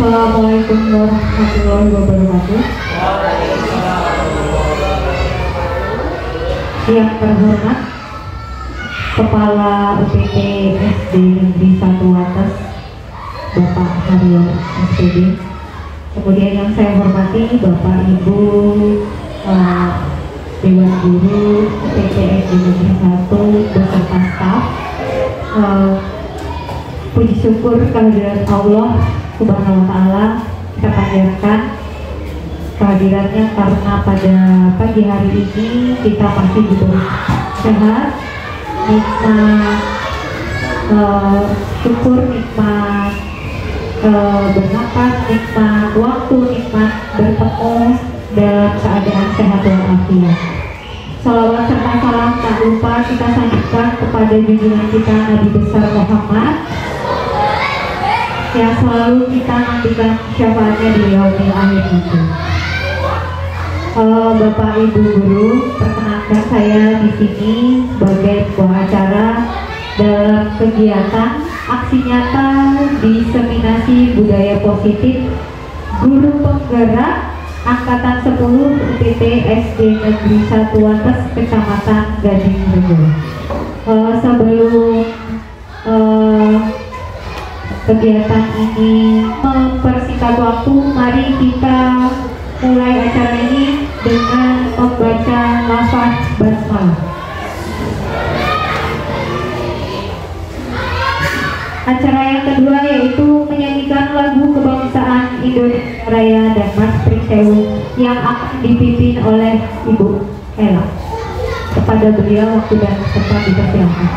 Assalamualaikum warahmatullahi wabarakatuh. Yang terhormat Kepala UPT SD Negeri 1 Wates Bapak Haryo SPD. Kemudian yang saya hormati Bapak Ibu Dewan Guru UPT SD Negeri 1 beserta staf. Puji syukur kehadiran Allah Subhanahu wa Ta'ala kita panjatkan kehadirannya karena pada pagi hari ini kita masih diberi sehat, nikmat syukur, nikmat bernapas, nikmat waktu, nikmat bertemu dalam keadaan sehat walafiat. Salawat serta salam tak lupa kita sampaikan kepada junjungan kita Nabi besar Muhammad yang selalu kita nantikan syafaatnya di yaumil akhir itu. Bapak Ibu Guru, perkenankan saya di sini sebagai sebuah acara dalam kegiatan aksi nyata diseminasi budaya positif Guru Penggerak Angkatan 10 UPT SD Negeri 1 Wates Kecamatan Gading Rejo. Sebelum kegiatan ini mempersingkat waktu, mari kita mulai acara ini dengan membaca lafaz basmalah. Acara yang kedua yaitu menyanyikan lagu kebangsaan Indonesia Raya dan Mars Priksewu yang akan dipimpin oleh Ibu Ella. Kepada beliau waktu dan tempat dipersilakan.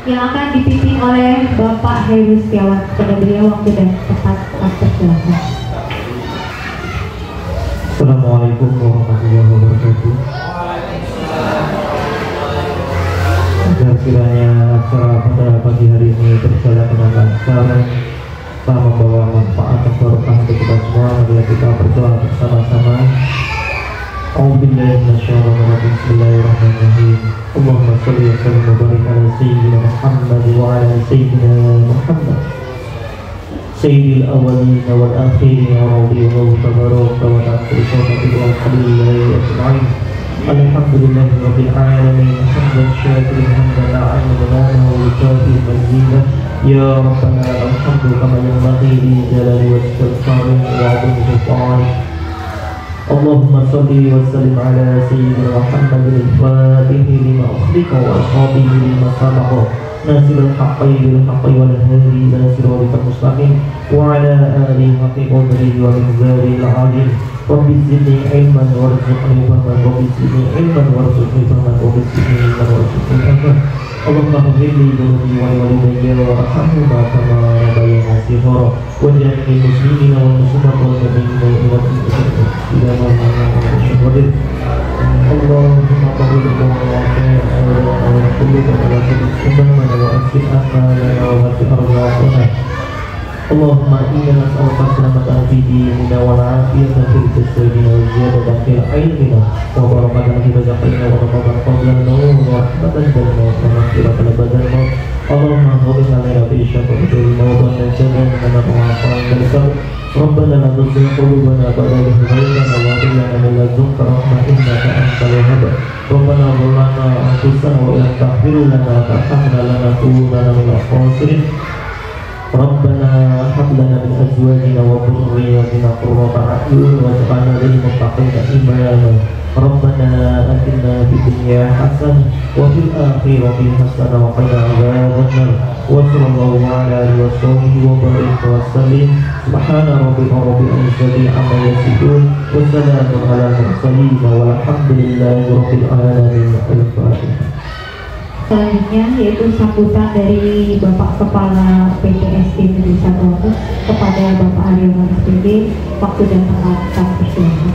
yang akan dipimpin oleh Bapak Heru Setiawan. Kepada beliau waktu dan tempat persilakan. Assalamualaikum warahmatullahi wabarakatuh. Agar kiranya acara pada pagi hari ini berjalan dengan lancar, tak membawa manfaat dan barokah untuk kita semua. Mari kita berdoa bersama-sama. Bismillahirrahmanirrahim. Allahumma sholli wa sallim wa barik ala sayyidina Muhammad wa ala sayyidina Muhammad sayyidil awwalin wal akhirin wa radiyallahu tabaraka wa ta'ala ajma'in. Alhamdulillahi rabbil alamin, hamdan syakiran hamdan na'am wa kafi mazidah. Ya Rabbana alhamdu kama yanbaghi li jalali wajhika al-karim wa 'azimi sultanik. Allahumma salli wa sallim ala sayyidina Muhammadin al-fatihi lima ukhliqa wa al-khatihi lima sabaqa nasirul haqqi bil haqqi wal hadi ila siratal mustaqim wa ala alihi haqqa qadrihi wa miqdarihi al-'azim. Rabbi zidni ilman warzuqni fahman, Rabbi zidni ilman warzuqni fahman, Rabbi zidni ilman warzuqni fahman. Allahumma ghfirli dhunubi wa liwalidayya warhamhuma kama rabbayani shighara waj'alni muslimina wal muslimat wal mu'minina wal mu'minat ila ma Allahumma qbil wa Allahumma inna nas'aluka salamatan fi dinina wal afiyata fil jasadi wal ziyadata fil ilmina wa barakatan fi rizqina wa rahmatan qablana wa rahmatan bainana wa maghfiratan badana. Allahumma ghfir lana fi syafa'atil mawdan dan jangan lana ma'afan dan sabr. Rabbana la tuzigh qulubana ba'da idh hadaytana wa hab lana min ladunka rahmah innaka antal wahhab. Rabbana zalamna anfusana wa illam taghfir lana wa tarhamna lanakunanna minal khasirin. Rabbana hab lana min azwajina wa dhurriyyatina qurrata a'yun waj'alna lil muttaqina imama. Rabbana atina fid dunya hasanah wa fil akhirati hasanah wa qina adzabannar. Wa sallallahu ala alihi wa sahbihi wa baraka wa sallim. Subhana rabbika rabbil izzati amma yasifun wa salamun ala mursalin walhamdulillahi rabbil alamin. Al-Fatihah. Selanjutnya yaitu sambutan dari Bapak Kepala PTSD Negeri Satu kepada Bapak Haryono SPD. Waktu dan tempat kami persilakan.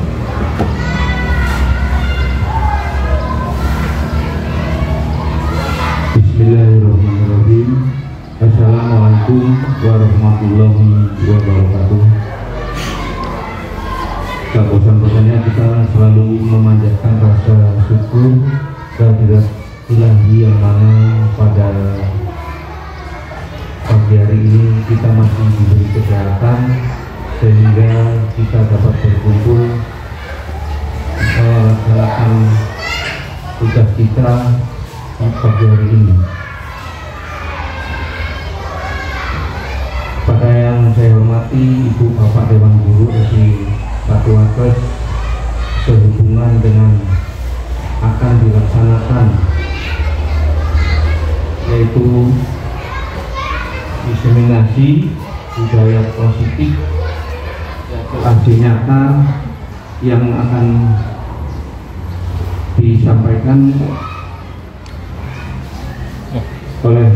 Bismillahirrahmanirrahim. Assalamualaikum warahmatullahi wabarakatuh. Tak bosan-bosannya kita selalu memanjatkan rasa syukur kehadirat Ilahi yang mana pada pagi hari ini kita masih diberi kesehatan sehingga kita dapat berkumpul melaksanakan tugas kita di pagi hari ini. Pada yang saya hormati Ibu Bapak Dewan Guru dari Satuan Kes sehubungan dengan akan dilaksanakan yaitu diseminasi budaya positif aksi nyata yang akan disampaikan oleh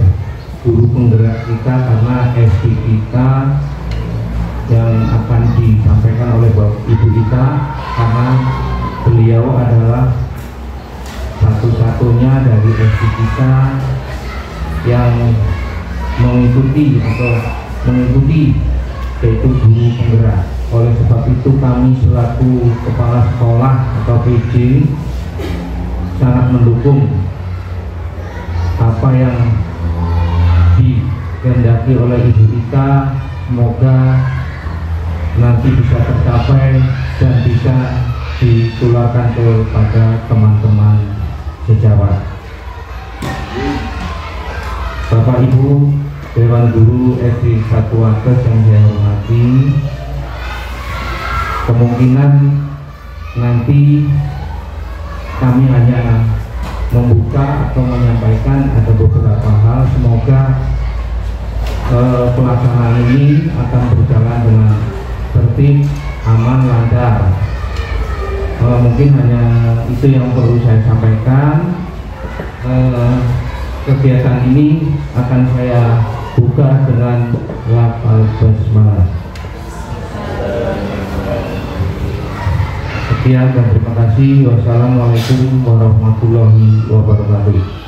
guru penggerak kita karena SD kita yang akan disampaikan oleh Ibu kita karena beliau adalah satu-satunya dari SD kita yang mengikuti yaitu guru penggerak. Oleh sebab itu kami selaku kepala sekolah atau PJ sangat mendukung apa yang dikehendaki oleh Ibu Ika. Semoga nanti bisa tercapai dan bisa ditularkan kepada teman-teman sejawat. Bapak Ibu Dewan Guru SD Satuan Kes yang saya hormati, kemungkinan nanti kami hanya membuka atau menyampaikan ada beberapa hal. Semoga pelaksanaan ini akan berjalan dengan tertib, aman, lancar. Mungkin hanya itu yang perlu saya sampaikan. kegiatan ini akan saya buka dengan lafal basmalah. Sekian dan terima kasih. Wassalamualaikum warahmatullahi wabarakatuh.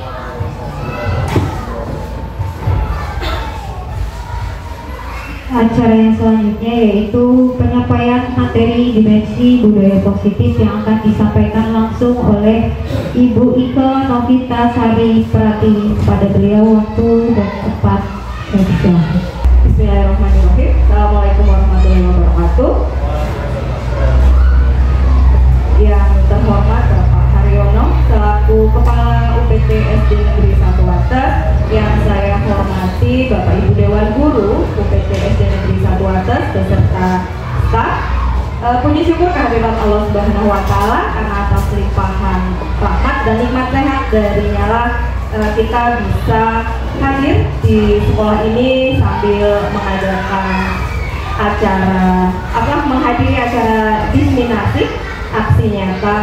Acara yang selanjutnya yaitu penyampaian materi dimensi budaya positif yang akan disampaikan langsung oleh Ibu Ike Novita Sari Prati. Pada beliau waktu dan tempat yang disilahkan. Bismillahirrahmanirrahim. Assalamualaikum warahmatullahi wabarakatuh. Yang terhormat Bapak Haryono selaku Kepala UPT SD Negeri 1 Wates, yang saya hormati Bapak Ibu Dewan Guru UPT SD Negeri 1 Wates beserta staf. Puji syukur kehadiran Allah Subhanahu wa Ta'ala karena atas limpahan rahmat dan nikmat sehat darinya lah kita bisa hadir di sekolah ini sambil mengadakan menghadiri acara diseminasi aksi nyata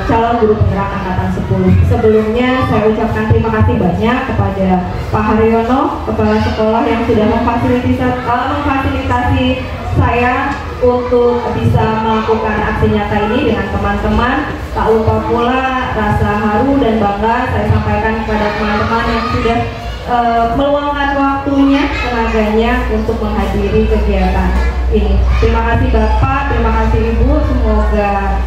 calon guru penggerak angkatan 10. Sebelumnya saya ucapkan terima kasih banyak kepada Pak Haryono, kepala sekolah, yang sudah memfasilitasi saya untuk bisa melakukan aksi nyata ini dengan teman-teman. Tak lupa pula rasa haru dan bangga saya sampaikan kepada teman-teman yang sudah meluangkan waktunya, tenaganya untuk menghadiri kegiatan ini. Terima kasih Bapak, terima kasih Ibu. Semoga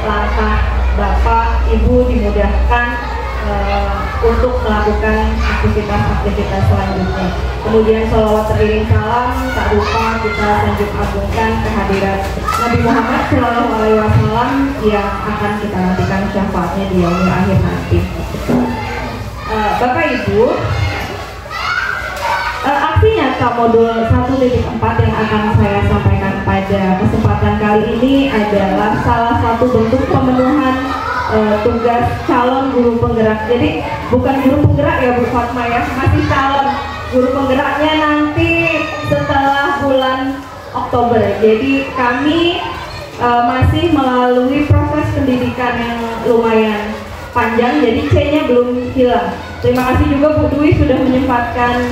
langkah Bapak Ibu dimudahkan untuk melakukan aktivitas selanjutnya. Kemudian sholawat teriring salam, tak lupa kita sanjung agungkan kehadiran Nabi Muhammad SAW yang akan kita nantikan syafaatnya di yaumil akhir nanti. Bapak Ibu, aksi nyata modul 1.4 yang akan saya sampaikan pada kesempatan kali ini adalah salah satu bentuk pemenuhan tugas calon guru penggerak. Jadi bukan guru penggerak ya Bu Fatma ya, masih calon guru penggeraknya nanti setelah bulan Oktober. Jadi kami masih melalui proses pendidikan yang lumayan panjang, jadi C-nya belum hilang. Terima kasih juga Bu Dwi sudah menyempatkan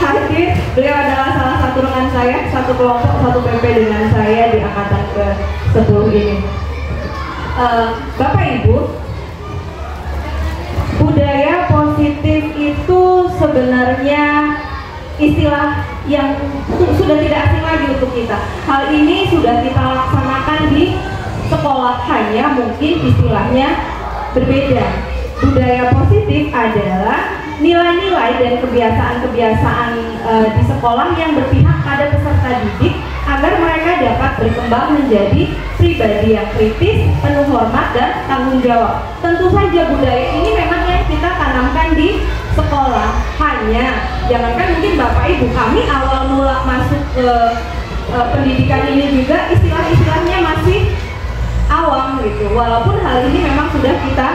hadir. Beliau adalah salah satu rekan saya, satu kelompok, satu PP dengan saya di angkatan ke-10 ini. Bapak Ibu, budaya positif itu sebenarnya istilah yang sudah tidak asing lagi untuk kita. Hal ini sudah kita laksanakan di sekolah, hanya mungkin istilahnya berbeda. Budaya positif adalah nilai-nilai dan kebiasaan-kebiasaan di sekolah yang berpihak pada peserta didik agar mereka dapat berkembang menjadi pribadi yang kritis, penuh hormat dan tanggung jawab. Tentu saja budaya ini memang yang kita tanamkan di sekolah. Hanya jangankan mungkin Bapak Ibu, kami awal mula masuk ke pendidikan ini juga istilah-istilahnya masih awam gitu. Walaupun hal ini memang sudah kita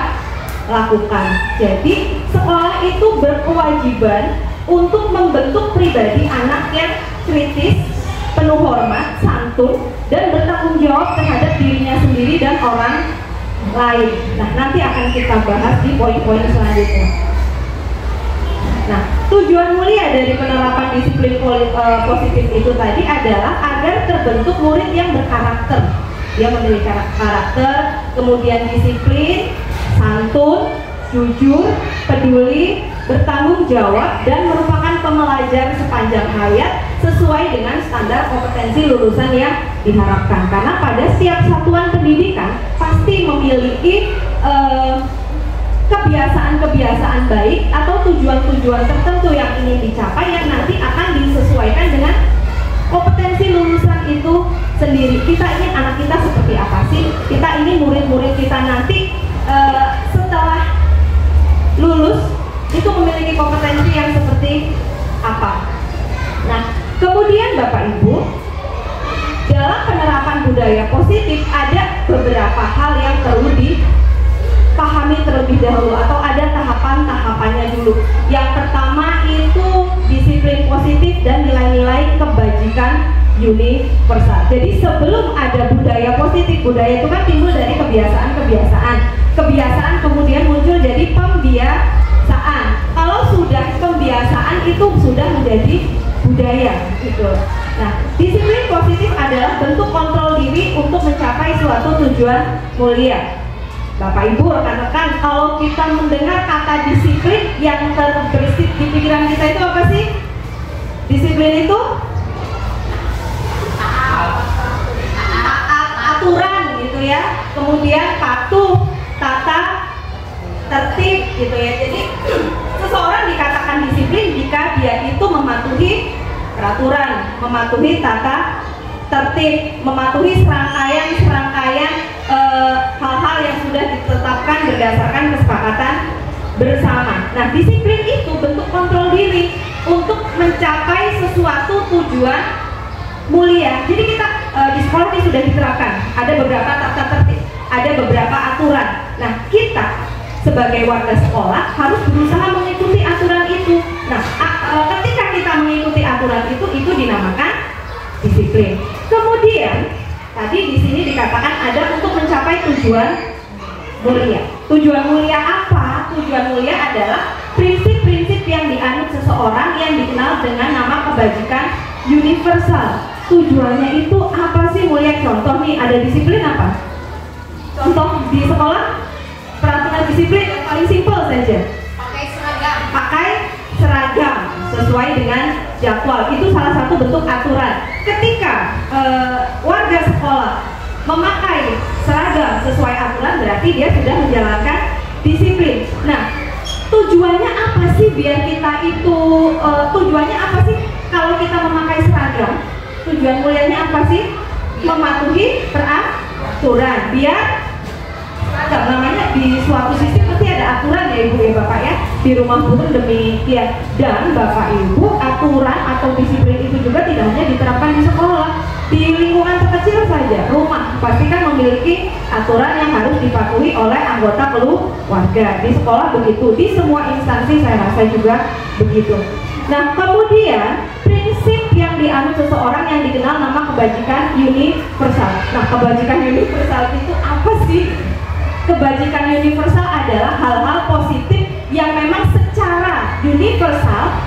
lakukan. Jadi sekolah itu berkewajiban untuk membentuk pribadi anak yang kritis, penuh hormat, santun, dan bertanggung jawab terhadap dirinya sendiri dan orang lain. Nah, nanti akan kita bahas di poin-poin selanjutnya. Nah, tujuan mulia dari penerapan disiplin positif itu tadi adalah agar terbentuk murid yang berkarakter. Dia memiliki karakter, kemudian disiplin, santun, jujur, peduli, bertanggung jawab, dan merupakan pembelajar sepanjang hayat sesuai dengan standar kompetensi lulusan yang diharapkan. Karena pada setiap satuan pendidikan pasti memiliki kebiasaan-kebiasaan baik atau tujuan-tujuan tertentu yang ingin dicapai yang nanti akan disesuaikan dengan kompetensi lulusan itu sendiri. Kita ingin anak kita seperti apa sih? Kita ingin murid-murid kita nanti setelah lulus itu memiliki kompetensi yang seperti apa. Nah, kemudian Bapak Ibu, dalam penerapan budaya positif ada beberapa hal yang perlu dipahami terlebih dahulu atau ada tahapan-tahapannya dulu. Yang pertama itu disiplin positif dan nilai-nilai kebajikan universal. Jadi sebelum ada budaya positif, budaya itu kan timbul dari kebiasaan-kebiasaan. Kebiasaan kemudian muncul jadi pembiasaan. Kalau sudah pembiasaan itu sudah menjadi budaya gitu. Nah, disiplin positif adalah bentuk kontrol diri untuk mencapai suatu tujuan mulia. Bapak Ibu, rekan-rekan, kalau kita mendengar kata disiplin, yang terbersih di pikiran kita itu apa sih? Disiplin itu aturan gitu ya, kemudian patuh, tata tertib gitu ya. Jadi seseorang dikatakan disiplin jika dia itu mematuhi peraturan, mematuhi tata tertib, mematuhi serangkaian hal-hal yang sudah ditetapkan berdasarkan kesepakatan bersama. Nah, disiplin itu bentuk kontrol diri untuk mencapai sesuatu tujuan mulia. Jadi kita di sekolah ini sudah diterapkan, ada beberapa tata tertib, ada beberapa aturan. Nah, kita sebagai warga sekolah harus berusaha mengikuti aturan itu. Nah, ketika kita mengikuti aturan itu dinamakan disiplin. Kemudian tadi di sini dikatakan ada untuk mencapai tujuan mulia. Tujuan mulia apa? Tujuan mulia adalah prinsip-prinsip yang dianut seseorang yang dikenal dengan nama kebajikan universal. Tujuannya itu apa sih mulia? Contoh nih, ada disiplin apa? Contoh di sekolah, peraturan disiplin yang paling simpel saja. Pakai seragam sesuai dengan jadwal. Itu salah satu bentuk aturan. Ketika warga sekolah memakai seragam sesuai aturan, berarti dia sudah menjalankan disiplin. Nah, tujuannya apa sih biar kita itu tujuannya apa sih kalau kita memakai seragam? Tujuan mulianya apa sih? Mematuhi peraturan. Biar seragam, namanya di suatu sistem pasti ada aturan ya Ibu ya Bapak ya. Di rumah pun demikian. Dan Bapak Ibu, aturan atau disiplin itu juga tidak hanya diterapkan di sekolah. Di lingkungan terkecil saja, rumah pasti kan memiliki aturan yang harus dipatuhi oleh anggota keluarga. Di sekolah begitu, di semua instansi saya rasa juga begitu. Nah, kemudian prinsip yang dianut seseorang yang dikenal nama kebajikan universal. Nah, kebajikan universal itu apa sih? Kebajikan universal adalah hal-hal positif yang memang secara universal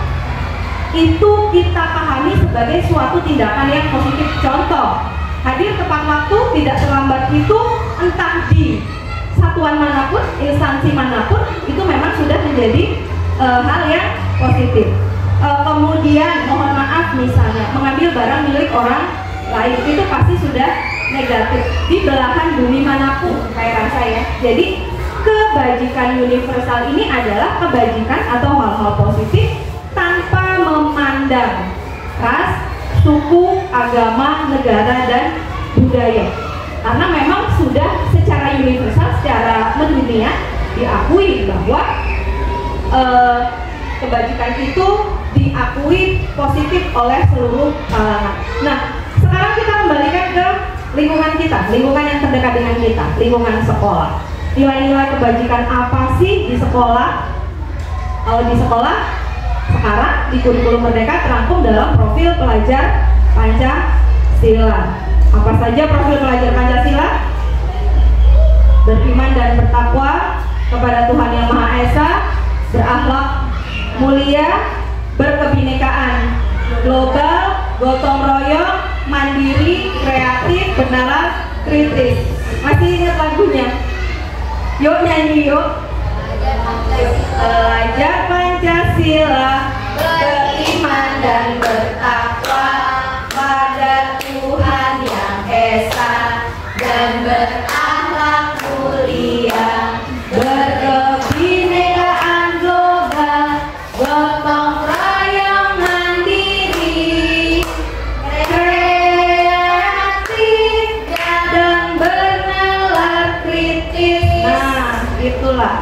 itu kita pahami sebagai suatu tindakan yang positif. Contoh, hadir tepat waktu, tidak terlambat itu entah di satuan manapun, instansi manapun, itu memang sudah menjadi hal yang positif. Kemudian mohon maaf misalnya mengambil barang milik orang lain, itu pasti sudah negatif di belahan bumi manapun saya rasa ya. Jadi kebajikan universal ini adalah kebajikan atau hal-hal positif tanpa memandang ras, suku, agama, negara, dan budaya. Karena memang sudah secara universal, secara mendunia diakui bahwa kebajikan itu diakui positif oleh seluruh kalangan. Nah, sekarang kita kembalikan ke lingkungan kita, lingkungan yang terdekat dengan kita, lingkungan sekolah. Nilai-nilai kebajikan apa sih di sekolah? Kalau di sekolah sekarang di kurikulum Merdeka terangkum dalam profil pelajar Pancasila. Apa saja profil pelajar Pancasila? Beriman dan bertakwa kepada Tuhan Yang Maha Esa, berakhlak mulia, berkebinekaan global, gotong royong, mandiri, kreatif, bernalar, kritis. Masih ingat lagunya? Yuk nyanyi yuk. Pelajar Pancasila, beriman dan bertakwa pada Tuhan Yang Esa, dan berakhlak mulia, berkebinekaan global, gotong royong mandiri, kreatif dan bernalar kritis. Nah, itulah.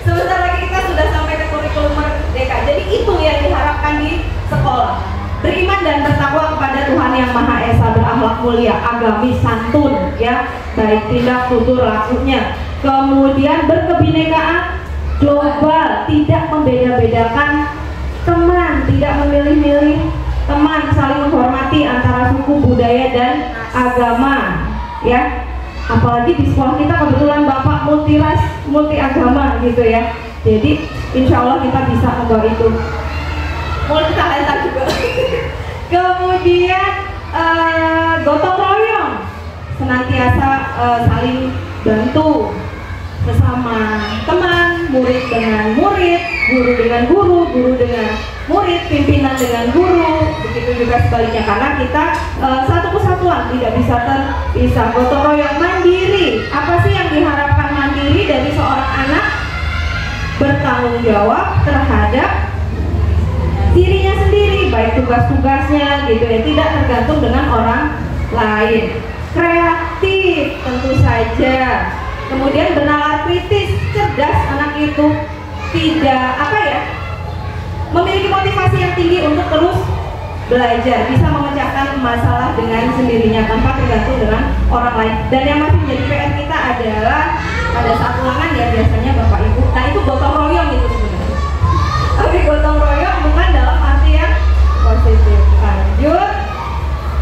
Sebentar lagi kita sudah sampai ke kurikulum Merdeka. Jadi itu yang diharapkan di sekolah. Beriman dan bertakwa kepada Tuhan Yang Maha Esa, berakhlak mulia, agamis, santun, ya, baik tindak tutur lakunya. Kemudian berkebinekaan global, tidak membeda-bedakan teman, tidak memilih-milih teman, saling menghormati antara buku budaya dan agama, ya. Apalagi di sekolah kita kebetulan Bapak multiras, multi agama gitu ya. Jadi insya Allah kita bisa membawa itu. Multi talenta juga. Kemudian gotong royong, senantiasa saling bantu sesama teman, murid dengan murid, guru dengan guru, guru dengan murid, pimpinan dengan guru, begitu juga sebaliknya, karena kita satu kesatuan, tidak bisa terpisah. Gotong royong mandiri, apa sih yang diharapkan mandiri dari seorang anak? Bertanggung jawab terhadap dirinya sendiri, baik tugas-tugasnya gitu ya, tidak tergantung dengan orang lain. Kreatif tentu saja. Kemudian bernalar kritis, cerdas anak itu, tidak memiliki motivasi yang tinggi untuk terus belajar, bisa memecahkan masalah dengan sendirinya tanpa tergantung dengan orang lain. Dan yang masih menjadi PR kita adalah pada saat ulangan ya biasanya Bapak Ibu, nah itu gotong royong itu sebenarnya. Tapi gotong royong bukan dalam arti yang positif. Lanjut.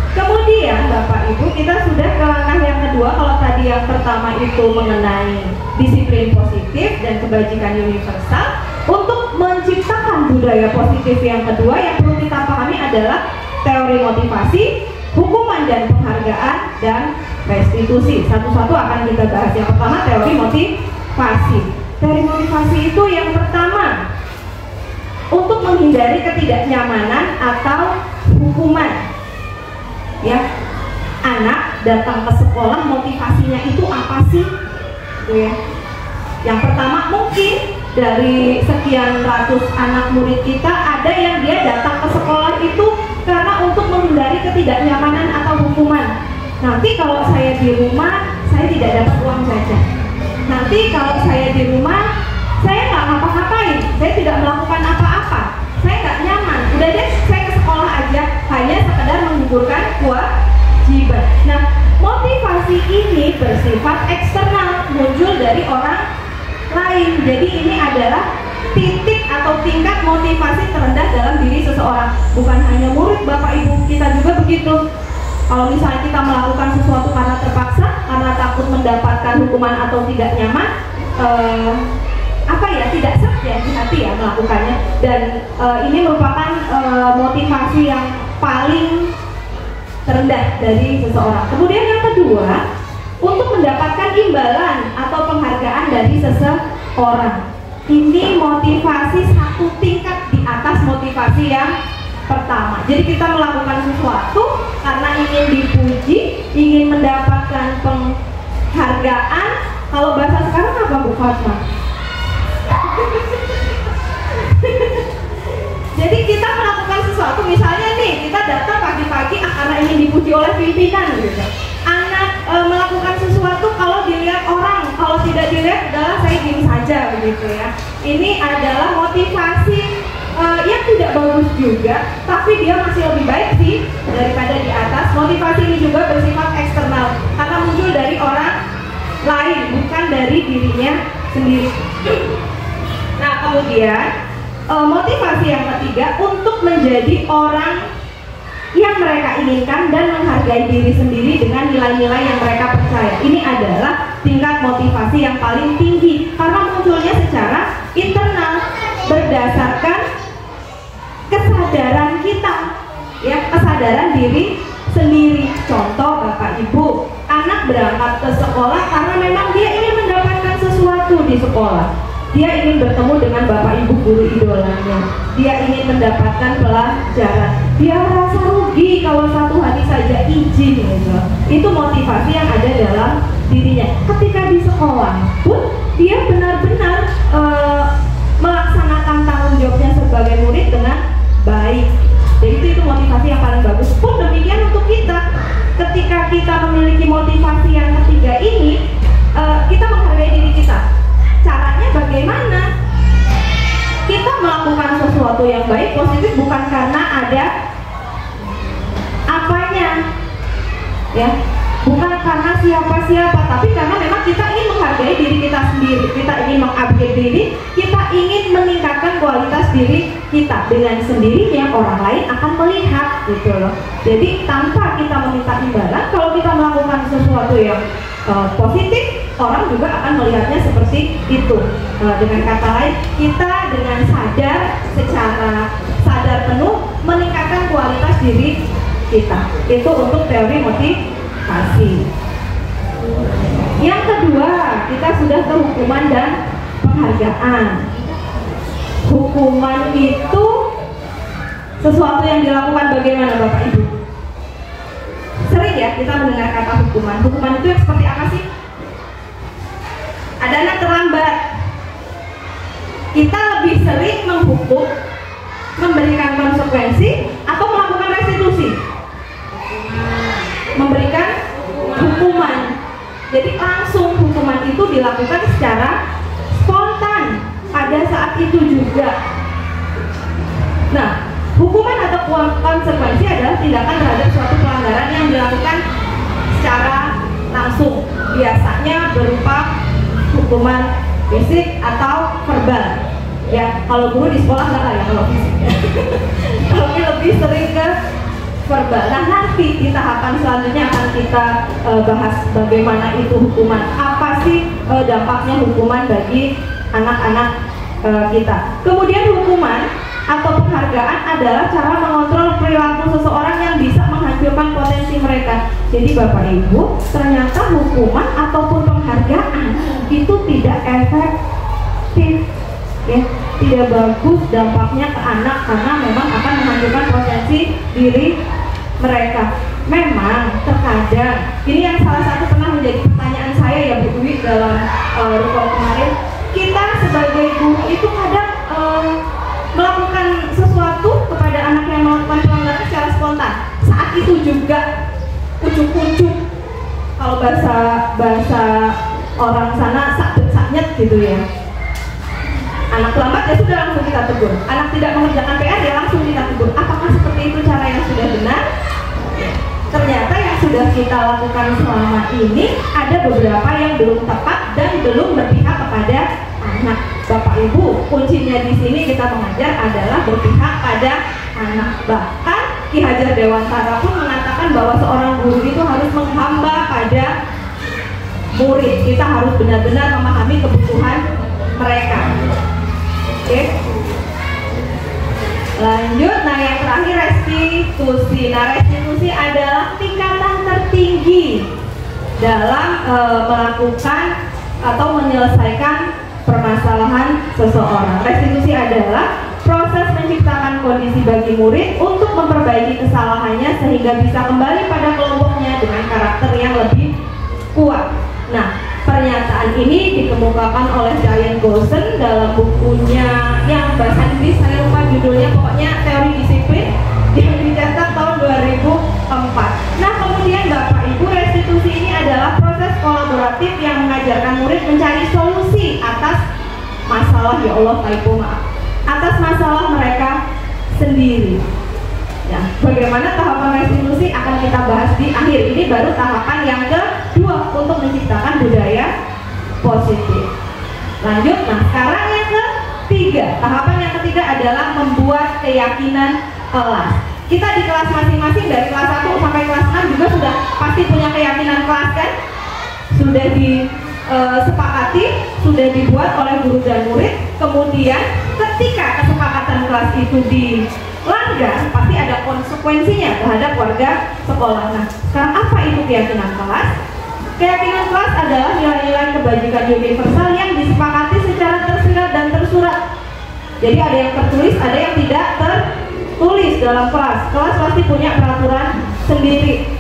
Kemudian Bapak Ibu, kita sudah ke langkah yang kedua. Kalau tadi yang pertama itu mengenai disiplin positif dan kebajikan universal, untuk menciptakan budaya positif yang kedua yang perlu kita pahami adalah teori motivasi, hukuman dan penghargaan, dan restitusi. Satu-satu akan kita bahas. Yang pertama teori motivasi. Teori motivasi itu yang pertama untuk menghindari ketidaknyamanan atau hukuman. Ya, anak datang ke sekolah motivasinya itu apa sih? Gitu ya. Yang pertama, mungkin dari sekian ratus anak murid kita ada yang dia datang ke sekolah itu karena untuk menghindari ketidaknyamanan atau hukuman. Nanti kalau saya di rumah saya tidak dapat uang jajan. Nanti kalau saya di rumah saya nggak ngapa-ngapain, saya tidak melakukan apa-apa, saya nggak nyaman. Udah deh, saya ke sekolah aja, hanya sekedar menggugurkan kewajiban. Nah, motivasi ini bersifat eksternal, muncul dari orang lain. Jadi ini adalah titik atau tingkat motivasi terendah dalam diri seseorang. Bukan hanya murid, Bapak Ibu, kita juga begitu. Kalau misalnya kita melakukan sesuatu karena terpaksa, karena takut mendapatkan hukuman atau tidak nyaman, tidak serg ya di hati ya melakukannya. Dan ini merupakan motivasi yang paling terendah dari seseorang. Kemudian yang kedua, untuk mendapatkan imbalan atau penghargaan dari seseorang. Ini motivasi satu tingkat di atas motivasi yang pertama. Jadi kita melakukan sesuatu karena ingin dipuji, ingin mendapatkan penghargaan. Kalau bahasa sekarang apa Bu Fatma? Jadi kita melakukan sesuatu, misalnya nih kita datang pagi-pagi karena ingin dipuji oleh pimpinan gitu. Anak melakukan sesuatu kalau dilihat orang, kalau tidak dilihat adalah saya diem saja begitu ya. Ini adalah motivasi yang tidak bagus juga, tapi dia masih lebih baik sih daripada di atas. Motivasi ini juga bersifat eksternal karena muncul dari orang lain, bukan dari dirinya sendiri. Nah, kemudian motivasi yang ketiga untuk menjadi orang yang mereka inginkan dan menghargai diri sendiri dengan nilai-nilai yang mereka percaya. Ini adalah tingkat motivasi yang paling tinggi karena munculnya secara internal berdasarkan kesadaran kita, ya, kesadaran diri sendiri. Contoh Bapak Ibu, anak berangkat ke sekolah karena memang dia ingin mendapatkan sesuatu di sekolah. Dia ingin bertemu dengan Bapak Ibu guru idolanya. Dia ingin mendapatkan pelajaran. Dia merasa rugi kalau satu hari saja izin gitu. Itu motivasi yang ada dalam dirinya. Ketika di sekolah pun dia benar-benar melaksanakan tanggung jawabnya sebagai murid dengan baik. Dan itu motivasi yang paling bagus. Pun demikian untuk kita. Ketika kita memiliki motivasi yang ketiga ini, kita menghargai diri kita. Caranya bagaimana? Kita melakukan sesuatu yang baik, positif, bukan karena ada apanya, ya, bukan karena siapa-siapa, tapi karena memang kita ingin menghargai diri kita sendiri, kita ingin mengupgrade diri, kita ingin meningkatkan kualitas diri kita. Dengan sendirinya orang lain akan melihat gitu loh. Jadi tanpa kita meminta imbalan, kalau kita melakukan sesuatu yang positif, orang juga akan melihatnya seperti itu. Dengan kata lain, kita dengan secara sadar penuh meningkatkan kualitas diri kita. Itu untuk teori motivasi. Yang kedua, kita sudah ke hukuman dan penghargaan. Hukuman itu sesuatu yang dilakukan bagaimana Bapak Ibu? Sering ya kita mendengar kata hukuman. Hukuman itu yang seperti apa sih? Ada anak terlambat, kita lebih sering menghukum, memberikan konsekuensi, atau melakukan restitusi? Memberikan hukuman. Jadi langsung hukuman itu dilakukan secara spontan pada saat itu juga. Nah, hukuman atau konsekuensi adalah tindakan terhadap suatu pelanggaran yang dilakukan secara langsung, biasanya berupa hukuman fisik atau verbal. Ya, kalau guru di sekolah enggak ya kalau fisik. Tapi lebih sering ke verbal. Nah, nanti di tahapan selanjutnya akan kita bahas bagaimana itu hukuman. Apa sih dampaknya hukuman bagi anak-anak kita. Kemudian hukuman atau penghargaan adalah cara mengontrol perilaku seseorang yang bisa menghancurkan potensi mereka. Jadi Bapak Ibu, ternyata hukuman ataupun penghargaan itu tidak efektif, ya, tidak bagus dampaknya ke anak karena memang akan menghancurkan potensi diri mereka. Memang terkadang ini yang salah satu pernah menjadi pertanyaan saya ya Bu Dwi dalam rukun kemarin. Kita sebagai guru itu kadang melakukan sesuatu kepada anak yang melakukan pelanggaran secara spontan. Saat itu juga ucuk-ucuk, kalau bahasa orang sana saknyet gitu ya. Anak lambat ya sudah langsung kita tegur. Anak tidak mengerjakan PR ya langsung kita tegur. Apakah seperti itu cara yang sudah benar? Ternyata yang sudah kita lakukan selama ini ada beberapa yang belum tepat dan belum berpihak kepada anak. Bapak Ibu, kuncinya di sini kita mengajar adalah berpihak pada anak. Bahkan Ki Hajar Dewantara pun mengatakan bahwa seorang guru itu harus menghamba pada murid. Kita harus benar-benar memahami kebutuhan mereka. Oke. Lanjut, nah yang terakhir restitusi. Nah, restitusi adalah tingkatan tertinggi dalam melakukan atau menyelesaikan permasalahan seseorang. Restitusi adalah proses menciptakan kondisi bagi murid untuk memperbaiki kesalahannya sehingga bisa kembali pada kelompoknya dengan karakter yang lebih kuat. Nah, pernyataan ini dikemukakan oleh Diane Goshen dalam bukunya yang bahasa Inggris, saya lupa judulnya, pokoknya Teori Disiplin, yang dicetak tahun 2004. Nah, kemudian Bapak Ibu, restitusi ini adalah proses kolaboratif yang mengajarkan murid mencari solusi atas masalah, ya Allah typo maaf, atas masalah mereka sendiri. Ya, bagaimana tahapan restitusi akan kita bahas di akhir. Ini baru tahapan yang kedua untuk menciptakan budaya positif. Lanjut, nah sekarang yang ketiga, tahapan yang ketiga adalah membuat keyakinan kelas. Kita di kelas masing-masing dari kelas 1 sampai kelas 6 juga sudah pasti punya keyakinan kelas kan? Sudah disepakati, sudah dibuat oleh guru dan murid. Kemudian ketika kesepakatan kelas itu dilanggar, pasti ada konsekuensinya terhadap warga sekolah. Nah, sekarang apa itu keyakinan kelas? Keyakinan kelas adalah nilai-nilai kebajikan universal yang disepakati secara tersirat dan tersurat. Jadi ada yang tertulis, ada yang tidak tertulis dalam kelas. Kelas pasti punya peraturan sendiri,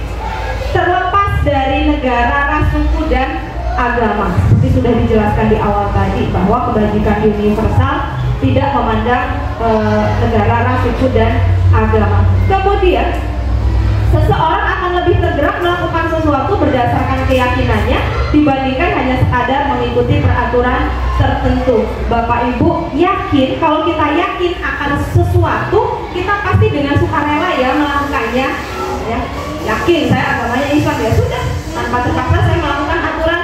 terlepas dari negara, ras, suku, dan agama. Seperti sudah dijelaskan di awal tadi bahwa kebajikan universal tidak memandang negara, ras, suku, dan agama. Kemudian seseorang akan lebih tergerak melakukan sesuatu berdasarkan keyakinannya dibandingkan hanya sekadar mengikuti peraturan tertentu. Bapak Ibu yakin, kalau kita yakin akan sesuatu, kita pasti dengan sukarela ya melakukannya. Ya, yakin saya agamanya Islam, ya sudah tanpa terpaksa saya melakukan aturan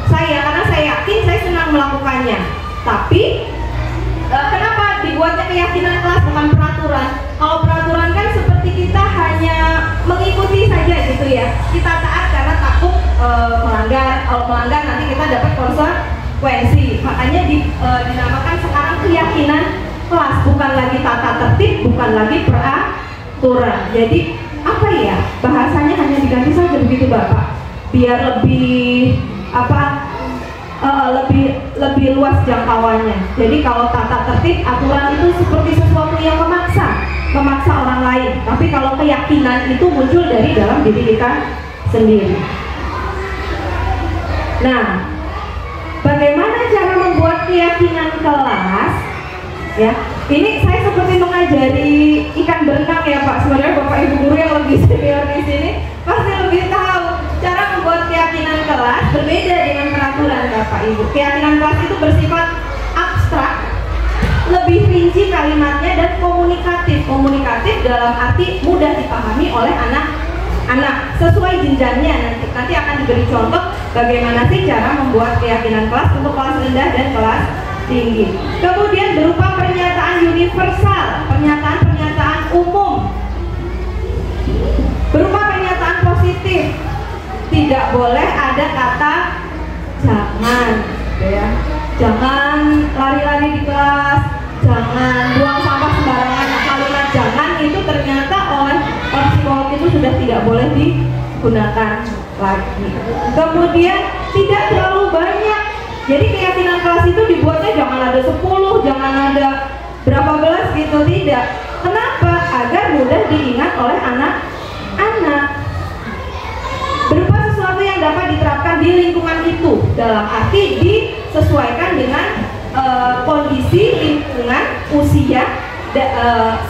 saya karena saya yakin saya senang melakukannya. Tapi kenapa dibuatnya keyakinan kelas bukan peraturan? Kalau peraturan kan seperti kita hanya mengikuti saja gitu ya. Kita taat karena takut melanggar. Kalau melanggar nanti kita dapat konsekuensi. Makanya dinamakan sekarang keyakinan kelas, bukan lagi tata tertib, bukan lagi peraturan. Jadi apa ya? Bahasanya hanya diganti saja begitu Bapak. Biar lebih lebih luas jangkauannya. Jadi kalau tata tertib, aturan itu seperti sesuatu yang memaksa orang lain. Tapi kalau keyakinan itu muncul dari dalam diri kita sendiri. Nah, bagaimana cara membuat keyakinan kelas? Ya, ini saya seperti mengajari ikan berenang ya Pak. Sebenarnya Bapak Ibu guru yang lebih senior di sini pasti lebih tahu cara membuat keyakinan kelas berbeda dengan peraturan Bapak Ibu. Keyakinan kelas itu bersifat abstrak, lebih rinci kalimatnya dan komunikatif. Komunikatif dalam arti mudah dipahami oleh anak-anak sesuai jenjangnya. Nanti akan diberi contoh bagaimana sih cara membuat keyakinan kelas untuk kelas rendah dan kelas tinggi. Kemudian berupa pernyataan universal, pernyataan umum, berupa pernyataan positif. Tidak boleh ada kata jangan, ya. Jangan lari-lari di kelas, jangan buang sampah sembarangan. Kalimat jangan itu ternyata oleh psikolog itu sudah tidak boleh digunakan lagi. Kemudian tidak terlalu banyak. Jadi keyakinan kelas itu dibuatnya jangan ada 10, jangan ada berapa belas gitu, tidak. Kenapa? Agar mudah diingat oleh anak-anak. Berupa sesuatu yang dapat diterapkan di lingkungan itu, dalam arti disesuaikan dengan kondisi lingkungan, usia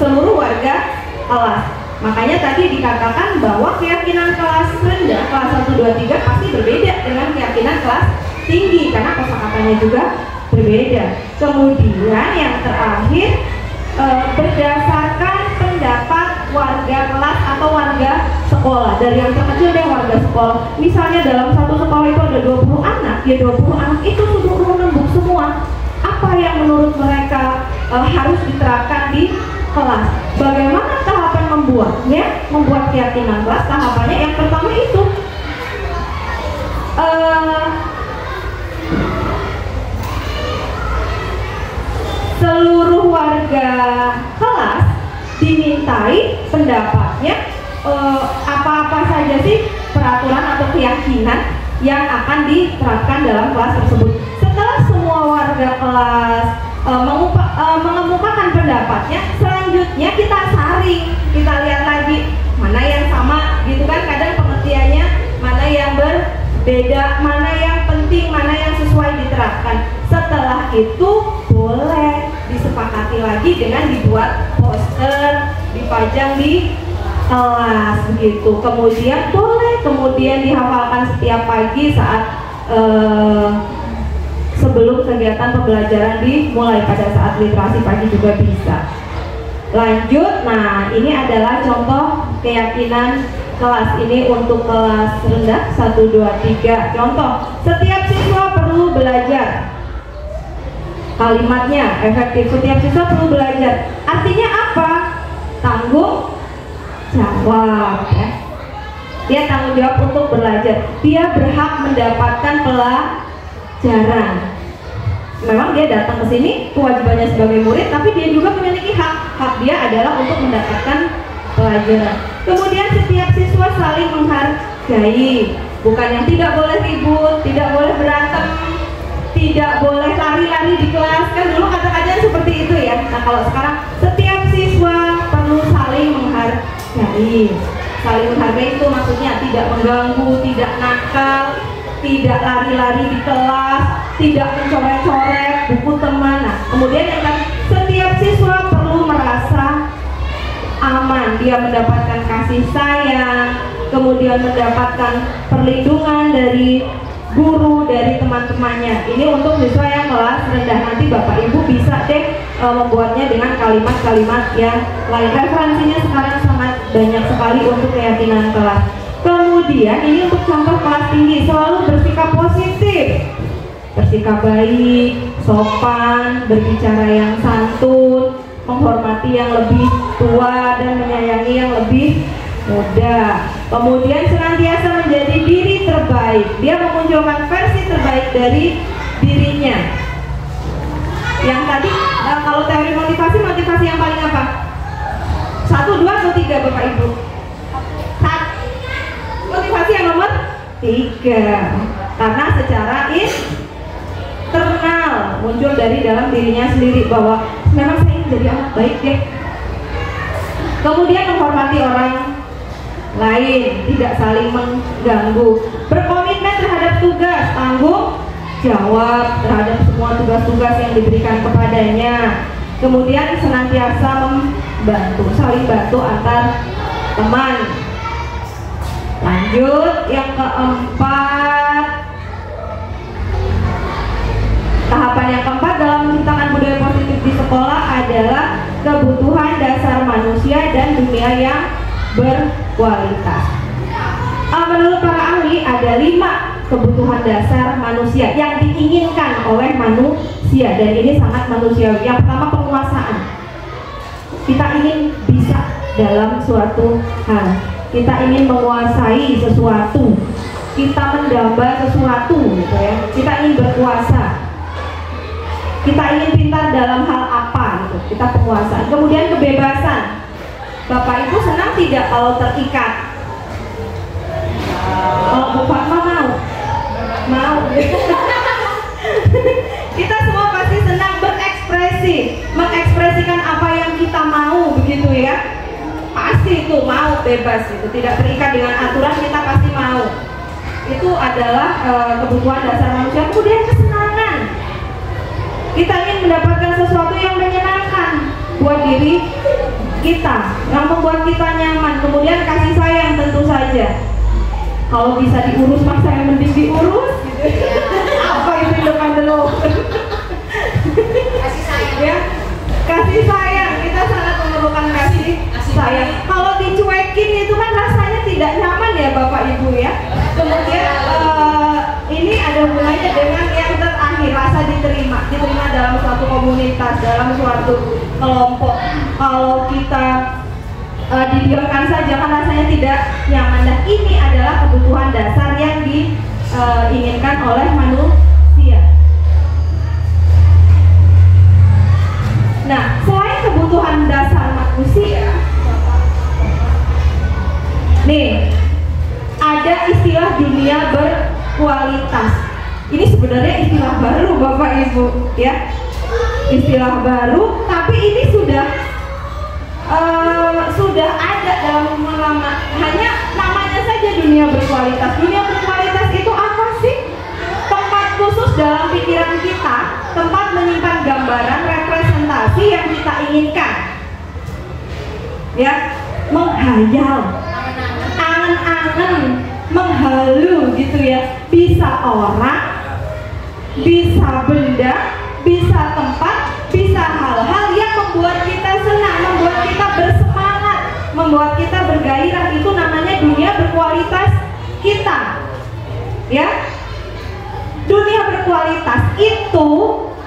seluruh warga kelas. Makanya tadi dikatakan bahwa keyakinan kelas rendah, kelas 1, 2, 3 pasti berbeda dengan keyakinan kelas tinggi karena kosakatanya juga berbeda. Kemudian yang terakhir, berdasarkan pendapat warga kelas atau warga sekolah. Dari yang terkecil deh, warga sekolah. Misalnya dalam satu sekolah itu ada 20 anak, ya 20 anak itu suruh menembuk semua apa yang menurut mereka harus diterapkan di kelas. Bagaimana tahapan membuatnya? Membuat keyakinan kelas, tahapannya yang pertama itu seluruh warga kelas dimintai pendapatnya apa-apa saja sih peraturan atau keyakinan yang akan diterapkan dalam kelas tersebut. Setelah semua warga kelas mengemukakan pendapatnya, selanjutnya kita saring, kita lihat lagi mana yang sama gitu kan, kadang pengertiannya mana yang berbeda, mana yang penting, mana yang sesuai diterapkan. Setelah itu boleh disepakati lagi dengan dibuat poster, dipajang di kelas begitu. Kemudian boleh dihafalkan setiap pagi saat sebelum kegiatan pembelajaran dimulai, pada saat literasi pagi juga bisa. Lanjut, nah ini adalah contoh keyakinan kelas ini untuk kelas rendah 1, 2, 3. Contoh, setiap siswa perlu belajar. Kalimatnya efektif, setiap siswa perlu belajar. Artinya apa? Tanggung jawab, ya. Dia tanggung jawab untuk belajar. Dia berhak mendapatkan pelajaran. Memang dia datang ke sini kewajibannya sebagai murid, tapi dia juga memiliki hak. Hak dia adalah untuk mendapatkan pelajaran. Kemudian setiap siswa saling menghargai. Bukan yang tidak boleh ribut, tidak boleh berantem, tidak boleh lari-lari di kelas. Kan dulu kata-katanya seperti itu ya. Nah kalau sekarang setiap siswa perlu saling menghargai. Saling menghargai itu maksudnya tidak mengganggu, tidak nakal, tidak lari-lari di kelas, tidak mencoret-coret buku teman. Nah, kemudian yang kan, setiap siswa perlu merasa aman, dia mendapatkan kasih sayang, kemudian mendapatkan perlindungan dari guru, dari teman-temannya. Ini untuk siswa yang kelas rendah. Nanti Bapak Ibu bisa deh membuatnya dengan kalimat-kalimat yang lain. Referensinya sekarang sangat banyak sekali untuk keyakinan kelas. Kemudian ini untuk contoh kelas tinggi, selalu bersikap positif, bersikap baik, sopan, berbicara yang santun, menghormati yang lebih tua dan menyayangi yang lebih muda. Kemudian senantiasa menjadi diri terbaik, dia memunculkan versi terbaik dari dirinya. Yang tadi kalau teori motivasi yang paling apa? 1, 2, atau 3 Bapak Ibu? Motivasi yang nomor 3, karena secara internal muncul dari dalam dirinya sendiri bahwa memang saya ingin jadi anak baik deh. Kemudian menghormati orang lain, tidak saling mengganggu, berkomitmen terhadap tugas, tanggung jawab terhadap semua tugas-tugas yang diberikan kepadanya. Kemudian senantiasa membantu, saling bantu antar teman. Lanjut, yang keempat, tahapan yang keempat dalam menciptakan budaya positif di sekolah adalah kebutuhan dasar manusia dan dunia yang berkualitas. Menurut para ahli ada 5 kebutuhan dasar manusia yang diinginkan oleh manusia, dan ini sangat manusiawi. Yang pertama, penguasaan. Kita ingin bisa dalam suatu hal, kita ingin menguasai sesuatu, kita mendamba sesuatu gitu ya. Kita ingin berkuasa, kita ingin pintar dalam hal apa gitu, kita penguasaan. Kemudian kebebasan. Bapak Ibu senang tidak kalau terikat? Kalau Bu Fatma mau kita semua pasti senang berekspresi, mengekspresikan apa yang kita mau, begitu ya. Pasti itu mau bebas, itu tidak terikat dengan aturan, kita pasti mau. Itu adalah kebutuhan dasar manusia. Kemudian kesenangan, kita ingin mendapatkan sesuatu yang menyenangkan buat diri kita, yang membuat kita nyaman. Kemudian kasih sayang tentu saja. Kalau bisa diurus, masa yang mending diurus gitu. Apa itu depan dulu? Kasih sayang. Ya, kasih sayang. Kita sangat memerlukan kasih sayang. Kalau dicuekin itu kan rasanya tidak nyaman ya Bapak Ibu ya. Kemudian ini ada hubungannya dengan yang terakhir, rasa diterima dalam suatu komunitas, dalam suatu kelompok. Kalau kita didiamkan saja kan rasanya tidak nyaman. Dan ini adalah kebutuhan dasar yang diinginkan oleh manusia. Nah, selain kebutuhan dasar manusia, nih ada istilah dunia berkualitas. Ini sebenarnya istilah baru Bapak Ibu ya, istilah baru, tapi ini sudah ada dalam lama. Hanya namanya saja dunia berkualitas. Dunia berkualitas itu apa sih? Tempat khusus dalam pikiran kita, tempat menyimpan gambaran representasi yang kita inginkan. Ya, menghayal, angan-angan, menghalu gitu ya. Bisa orang, bisa benda, bisa tempat, bisa hal-hal yang membuat kita senang, membuat kita bersemangat, membuat kita bergairah. Itu namanya dunia berkualitas kita. Ya, dunia berkualitas itu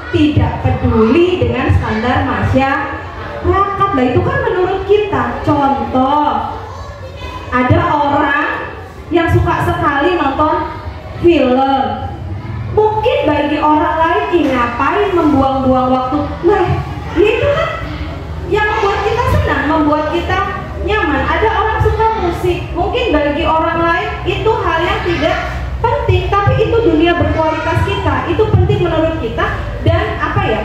tidak peduli dengan standar masyarakat. Nah, itu kan menurut kita. Contoh, ada orang yang suka sekali nonton film. Mungkin bagi orang lain, ngapain membuang-buang waktu? Nah, itu kan yang membuat kita senang, membuat kita nyaman. Ada orang suka musik, mungkin bagi orang lain itu hal yang tidak penting, tapi itu dunia berkualitas kita, itu penting menurut kita. Dan apa ya,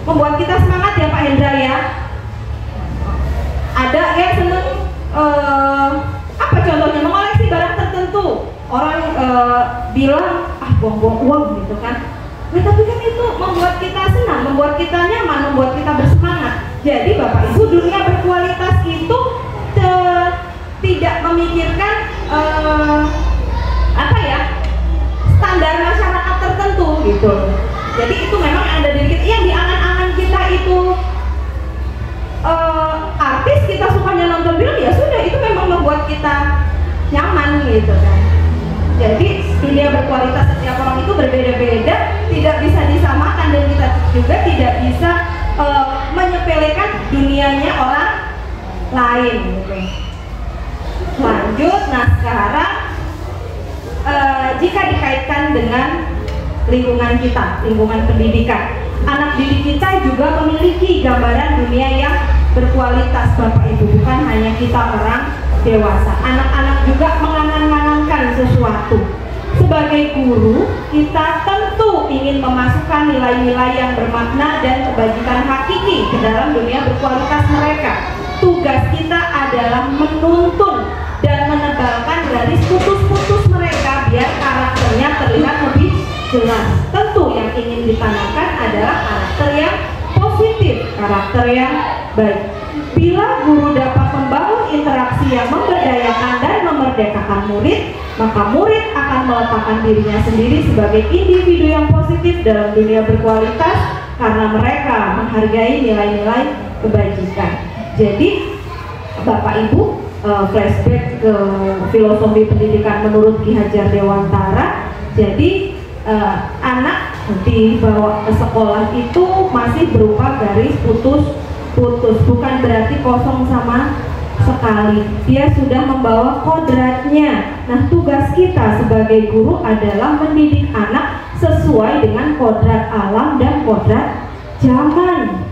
membuat kita semangat ya Pak Hendra ya. Ada yang seneng apa contohnya, mengoleksi barang tertentu. Orang bilang buang-buang uang gitu kan. Nah, tapi kan itu membuat kita senang, membuat kita nyaman, membuat kita bersemangat. Jadi Bapak Ibu, dunia berkualitas itu tidak memikirkan apa ya, standar masyarakat tertentu gitu. Jadi itu memang ada di kita, yang di angan-angan kita itu artis, kita sukanya nonton film, ya sudah, itu memang membuat kita nyaman gitu kan. Jadi dunia berkualitas setiap orang itu berbeda-beda, tidak bisa disamakan, dan kita juga tidak bisa menyepelekan dunianya orang lain gitu. Lanjut, nah sekarang jika dikaitkan dengan lingkungan kita, lingkungan pendidikan, anak didik kita juga memiliki gambaran dunia yang berkualitas Bapak Ibu, bukan hanya kita orang dewasa. Anak-anak juga mengangan-angankan sesuatu. Sebagai guru, kita tentu ingin memasukkan nilai-nilai yang bermakna dan kebajikan hakiki ke dalam dunia berkualitas mereka. Tugas kita adalah menuntun dan menebalkan garis putus-putus mereka biar karakternya terlihat lebih jelas. Tentu yang ingin ditanamkan adalah karakter yang positif, karakter yang baik. Bila guru dapat membangun interaksi yang memberdayakan dan memerdekakan murid, maka murid akan meletakkan dirinya sendiri sebagai individu yang positif dalam dunia berkualitas karena mereka menghargai nilai-nilai kebajikan. Jadi Bapak Ibu, flashback ke filosofi pendidikan menurut Ki Hajar Dewantara. Jadi anak dibawa ke sekolah itu masih berupa garis putus, bukan berarti kosong sama sekali. Dia sudah membawa kodratnya. Nah, tugas kita sebagai guru adalah mendidik anak sesuai dengan kodrat alam dan kodrat zaman.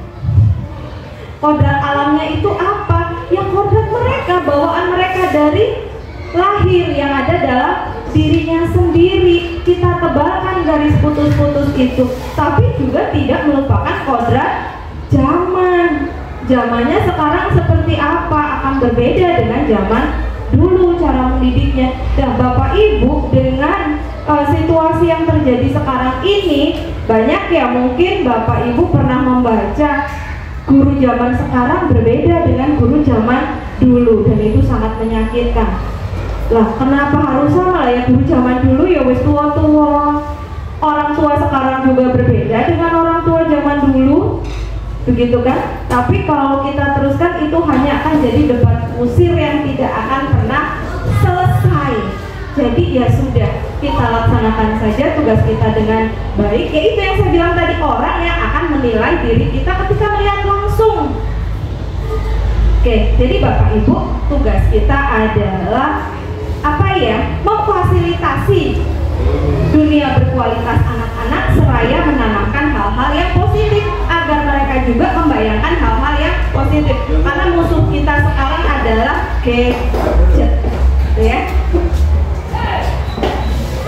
Kodrat alamnya itu apa? Ya kodrat mereka, bawaan mereka dari lahir yang ada dalam dirinya sendiri. Kita tebalkan garis putus-putus itu, tapi juga tidak melupakan kodrat zaman. Zamannya sekarang seperti apa? Akan berbeda dengan zaman dulu cara mendidiknya. Dan Bapak Ibu, dengan situasi yang terjadi sekarang ini, banyak ya mungkin Bapak Ibu pernah membaca guru zaman sekarang berbeda dengan guru zaman dulu, dan itu sangat menyakitkan. Lah, kenapa harus sama ya? Guru zaman dulu ya wis tua-tua. Orang tua sekarang juga berbeda dengan orang tua zaman dulu. Begitu kan? Tapi kalau kita teruskan, itu hanya akan jadi debat kusir yang tidak akan pernah selesai. Jadi ya sudah, kita laksanakan saja tugas kita dengan baik. Ya itu yang saya bilang tadi, orang yang akan menilai diri kita ketika melihat langsung. Oke, jadi Bapak Ibu, tugas kita adalah apa ya? Memfasilitasi dunia berkualitas anak-anak seraya menanamkan hal-hal yang positif agar mereka juga membayangkan hal-hal yang positif. Karena musuh kita sekarang adalah gadget, ya.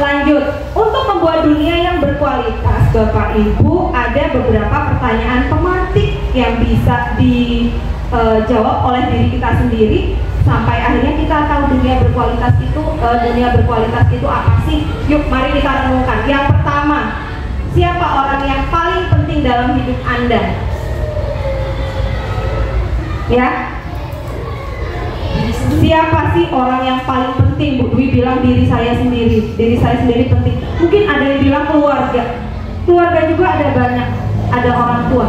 Lanjut, untuk membuat dunia yang berkualitas, Bapak Ibu, ada beberapa pertanyaan pemantik yang bisa dijawab oleh diri kita sendiri sampai akhirnya kita tahu dunia berkualitas itu apa sih? Yuk, mari kita renungkan. Yang pertama, siapa orang yang paling penting dalam hidup Anda? Ya, siapa sih orang yang paling penting? Bu Dwi bilang diri saya sendiri penting. Mungkin ada yang bilang keluarga juga ada banyak, ada orang tua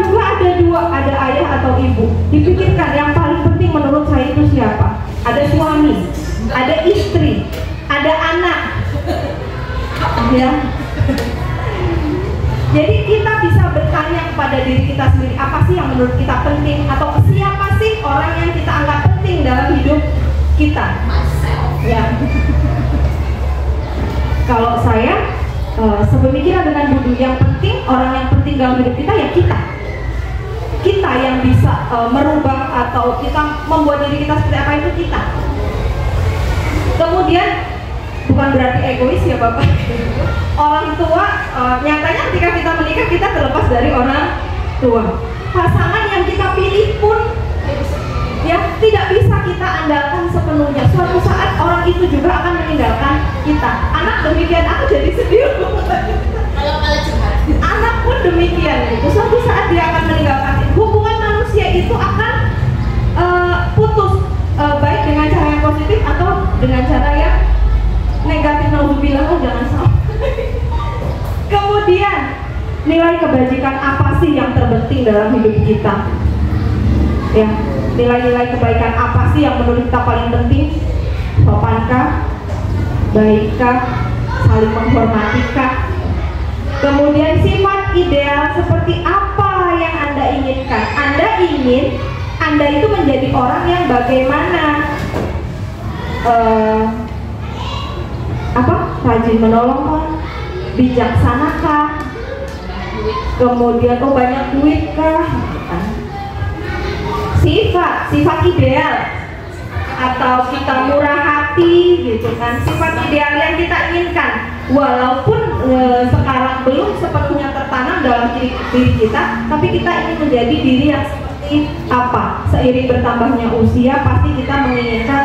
juga ada dua, ada ayah atau ibu. Dipikirkan yang paling penting menurut saya itu siapa? Ada suami, ada istri, ada anak, ya. Jadi kita bisa bertanya kepada diri kita sendiri, apa sih yang menurut kita penting, atau siapa sih orang yang kita anggap penting dalam hidup kita, ya. Kalau saya sepemikiran dengan Budu, yang penting, orang yang penting dalam hidup kita ya kita yang bisa merubah atau kita membuat diri kita seperti apa itu kita. Kemudian bukan berarti egois ya Bapak. Orang tua, nyatanya ketika kita menikah kita terlepas dari orang tua. Pasangan yang kita pilih pun ya tidak bisa kita andalkan sepenuhnya. Suatu saat orang itu juga akan meninggalkan kita. Anak demikian, aku jadi sedih. Anak pun demikian, gitu. Suatu saat dia akan meninggalkan. Hubungan manusia itu akan putus, baik dengan cara yang positif atau dengan cara yang negatif. Nauzubillah, jangan salah. Kemudian nilai kebajikan apa sih yang terpenting dalam hidup kita? Ya, Nilai-nilai kebaikan apa sih yang menurut kita paling penting? Sopankah? Baikkah? Saling menghormatikah? Kemudian sifat ideal seperti apa yang Anda inginkan? Anda ingin Anda itu menjadi orang yang bagaimana? Rajin menolong, bijaksanakah? Kemudian banyak duit kah? Sifat ideal, atau kita murah hati gitu kan, sifat ideal yang kita inginkan walaupun sekarang belum sepenuhnya tertanam dalam diri kita, tapi kita ingin menjadi diri yang seperti apa. Seiring bertambahnya usia pasti kita menginginkan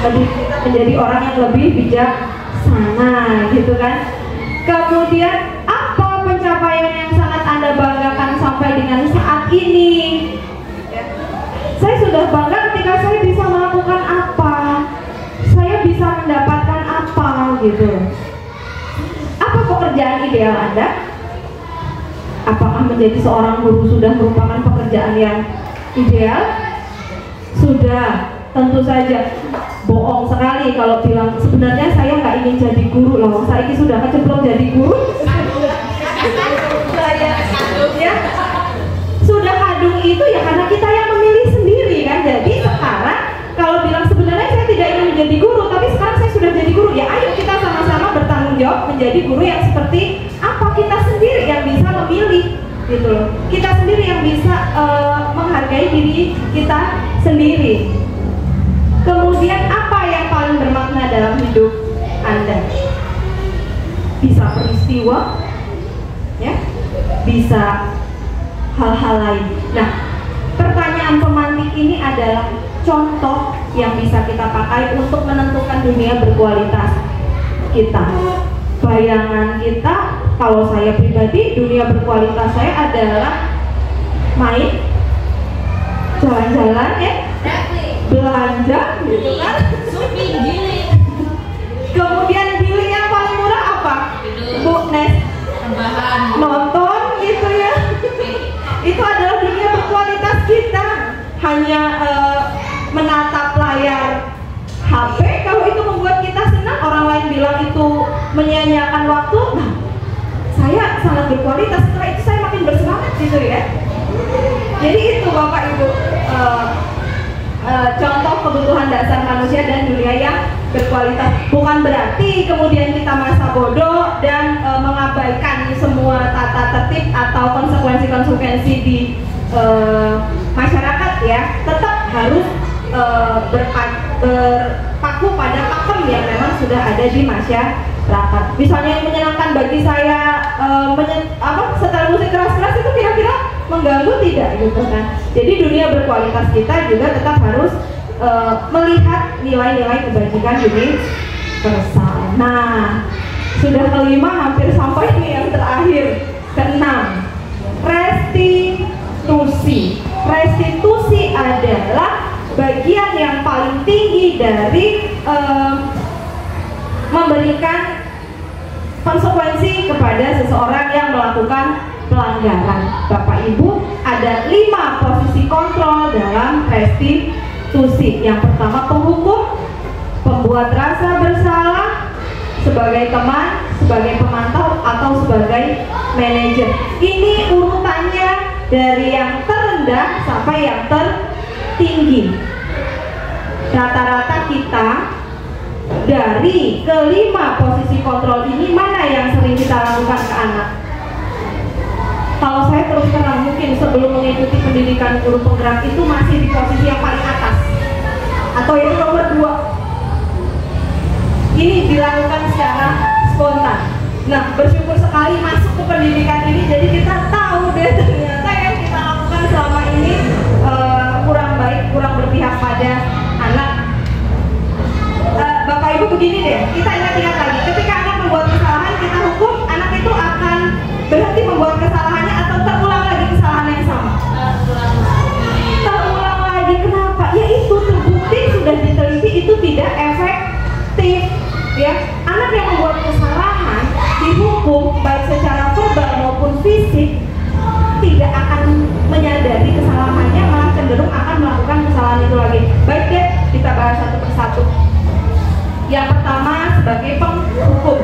diri kita menjadi orang yang lebih bijaksana gitu kan. Kemudian apa pencapaian yang sangat Anda banggakan sampai dengan saat ini? Saya sudah bangga ketika saya bisa melakukan apa, saya bisa mendapatkan apa gitu. Apa pekerjaan ideal Anda? Apakah menjadi seorang guru sudah merupakan pekerjaan yang ideal? Sudah, tentu saja. Bohong sekali kalau bilang sebenarnya saya nggak ingin jadi guru loh. Saya ini sudah kecemplung jadi guru. Ya. Sudah kadung itu ya karena kita yang memilih sendiri kan. Jadi sekarang kalau bilang sebenarnya saya tidak ingin menjadi guru, tapi sekarang saya sudah jadi guru, ya ayo kita sama-sama bertanggung jawab menjadi guru yang seperti apa kita sendiri yang bisa memilih gitu loh. Kita sendiri yang bisa menghargai diri kita sendiri. Kemudian apa yang paling bermakna dalam hidup Anda? Bisa peristiwa, ya, bisa hal-hal lain. Nah, pertanyaan pemantik ini adalah contoh yang bisa kita pakai untuk menentukan dunia berkualitas kita. Bayangan kita, kalau saya pribadi, dunia berkualitas saya adalah main, jalan-jalan, ya, belanja, gitu kan? Kemudian healing yang paling murah apa? Bu Nes, nonton gitu ya. Itu adalah dunia berkualitas kita. Hanya menatap layar HP, kalau itu membuat kita senang, orang lain bilang itu menyia-nyiakan waktu, nah saya sangat berkualitas. Setelah itu saya makin bersemangat gitu ya. Jadi itu Bapak Ibu contoh kebutuhan dasar manusia dan dunia yang berkualitas. Bukan berarti kemudian kita merasa bodoh dan mengabaikan semua tata tertib atau konsekuensi-konsekuensi di masyarakat ya. Tetap harus berpaku pada pakem yang memang sudah ada di masyarakat. Misalnya yang menyenangkan bagi saya setelah musik keras-keras itu kira-kira mengganggu tidak gitu kan. Jadi dunia berkualitas kita juga tetap harus melihat nilai-nilai kebajikan universal. Nah, sudah kelima, hampir sampai nih yang terakhir, keenam, restitusi. Restitusi adalah bagian yang paling tinggi dari memberikan konsekuensi kepada seseorang yang melakukan pelanggaran. Bapak Ibu, ada 5 posisi kontrol dalam restitusi. Yang pertama penghukum, pembuat rasa bersalah, sebagai teman, sebagai pemantau, atau sebagai manajer. Ini urutannya dari yang terendah sampai yang tertinggi. Rata-rata kita dari kelima posisi kontrol ini mana yang sering kita lakukan ke anak? Kalau saya terus terang mungkin sebelum mengikuti pendidikan guru penggerak itu masih di posisi yang paling atas, atau itu nomor 2. Ini dilakukan secara spontan. Nah, bersyukur sekali masuk ke pendidikan ini, jadi kita tahu deh ternyata yang kita lakukan selama ini kurang baik, kurang berpihak pada anak. Bapak Ibu begini deh, kita ingat-ingat lagi, ketika anak membuat kesalahan kita hukum, anak itu akan berhenti membuat kesalahannya atau terulang lagi kesalahan yang sama? Terulang lagi. Kenapa? Ya itu terbukti, sudah diteliti, itu tidak efektif ya. Anak yang membuat kesalahan dihukum baik secara verbal maupun fisik tidak akan menyadari kesalahannya, malah cenderung akan melakukan kesalahan Yang pertama sebagai penghukum.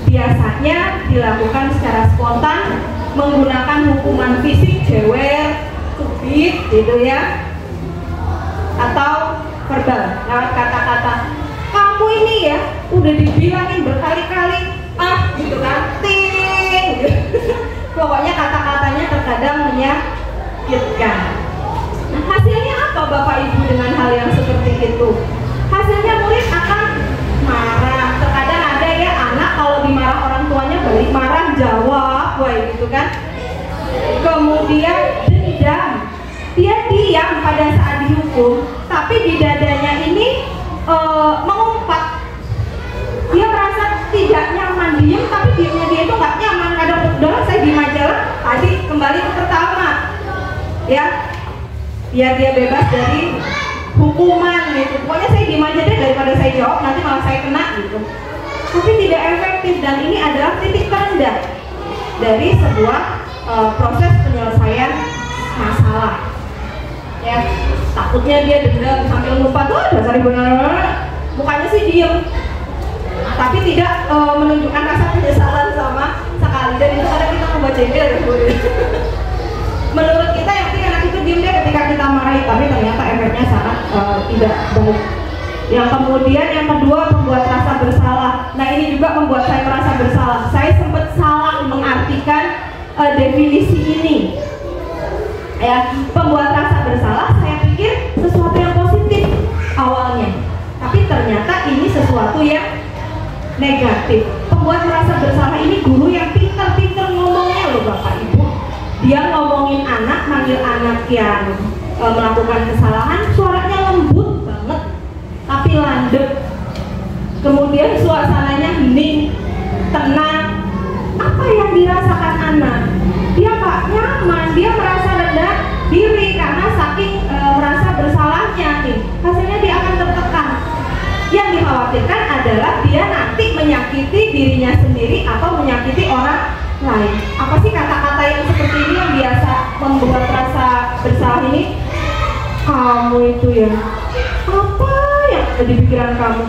Biasanya dilakukan secara spontan menggunakan hukuman fisik, jewer, cubit gitu ya, atau verbal lewat kata-kata. Kamu ini ya udah dibilangin berkali-kali gitu kan, ting gitu. Pokoknya kata-katanya terkadang menyakitkan. Nah, hasilnya apa Bapak Ibu dengan hal yang seperti itu? Hasilnya murid akan marah. Terkadang ada ya anak kalau dimarah orang tuanya balik marah, jawab, wah gitu kan. Kemudian dendam. Dia diam pada saat dihukum, tapi di dadanya ini mengumpat. Dia merasa tidak nyaman diem, tapi diemnya dia itu nggak nyaman. Kadang udah saya di majalah tadi kembali ke pertama, ya, biar dia bebas dari hukuman gitu. Pokoknya saya diem aja deh daripada saya jawab, nanti malah saya kena gitu. Tapi tidak efektif, dan ini adalah titik terendah dari sebuah proses penyelesaian masalah. Ya, takutnya dia dendam sambil ngumpat, dasar ibu benar, mukanya sih diem, tapi tidak menunjukkan rasa penyesalan sama sekali. Dan itu kadang kita membaca email ya Bu. Menurut kita yang penting anak itu diem deh ketika kita marahi, tapi ternyata efeknya sangat tidak baik. Yang kemudian yang kedua, membuat rasa bersalah. Nah ini juga membuat saya merasa bersalah. Saya sempat salah mengartikan definisi ini. Ya, pembuat rasa bersalah saya pikir sesuatu yang positif awalnya, tapi ternyata ini sesuatu yang negatif. Pembuat merasa bersalah ini guru yang pintar-pintar ngomongnya loh Bapak Ibu. Dia ngomongin anak, manggil anak yang melakukan kesalahan, suaranya lembut banget tapi landep. Kemudian suasananya hening, tenang. Apa yang dirasakan anak? Dia gak nyaman, dia merasa rendah diri karena saking merasa bersalahnya nih. Hasilnya dia akan tertekan. Yang dikhawatirkan adalah dia nanti menyakiti dirinya sendiri atau menyakiti orang lain. Apa sih kata-kata yang seperti ini yang biasa membuat rasa bersalah ini? Kamu itu ya, apa yang ada di pikiran kamu?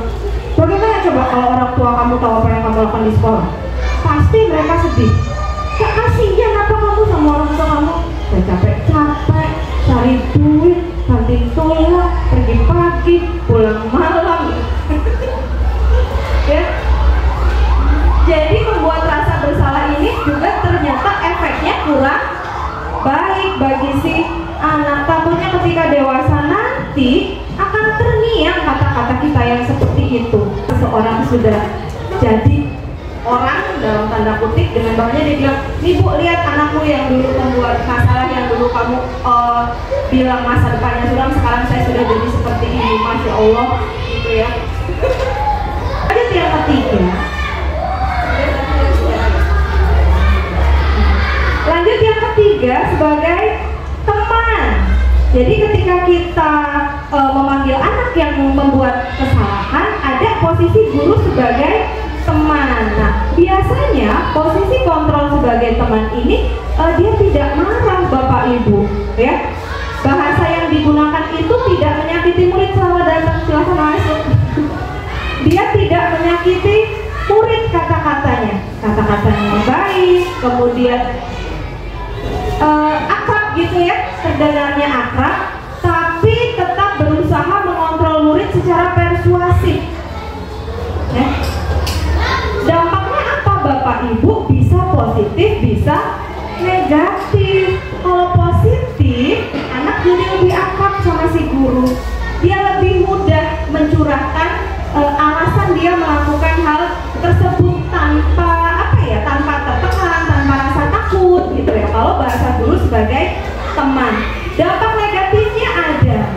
Bagaimana coba kalau orang tua kamu tahu apa yang kamu lakukan di sekolah? Pasti mereka sedih. Gak kasihan apa kamu sama orang tua kamu? Udah capek-capek cari duit, banting tulang, pergi pagi, pulang malam. Ya. Jadi membuat rasa bersalah ini juga ternyata efeknya kurang baik bagi si anak. Takutnya ketika dewasa nanti akan terngiang kata-kata kita yang seperti itu. Seorang sudah jadi orang dalam tanda kutip dengan bapaknya, dia bilang, nih Bu, lihat anakmu yang dulu membuat masalah, yang dulu kamu bilang masa depannya suram, sekarang saya sudah jadi seperti ini, Masya Allah gitu ya. Ada yang ketiga, lanjut yang ketiga sebagai teman. Jadi ketika kita memanggil anak yang membuat kesalahan, ada posisi guru sebagai teman. Nah, biasanya posisi kontrol sebagai teman ini dia tidak marah Bapak Ibu, ya. Bahasa yang digunakan itu tidak menyakiti murid. Selamat datang, silahkan masuk. Dia tidak menyakiti murid, kata-katanya baik, kemudian akrab gitu ya, terdengarnya akrab, tapi tetap berusaha mengontrol murid secara persuasif. Ya. Dampaknya apa Bapak Ibu? Bisa positif, bisa negatif. Kalau positif, anak jadi lebih akrab sama si guru. Dia lebih mudah mencurahkan alasan dia melakukan hal tersebut tanpa tanpa tertekan, tanpa rasa takut gitu ya. Kalau bahasa guru sebagai teman. Dampak negatifnya adalah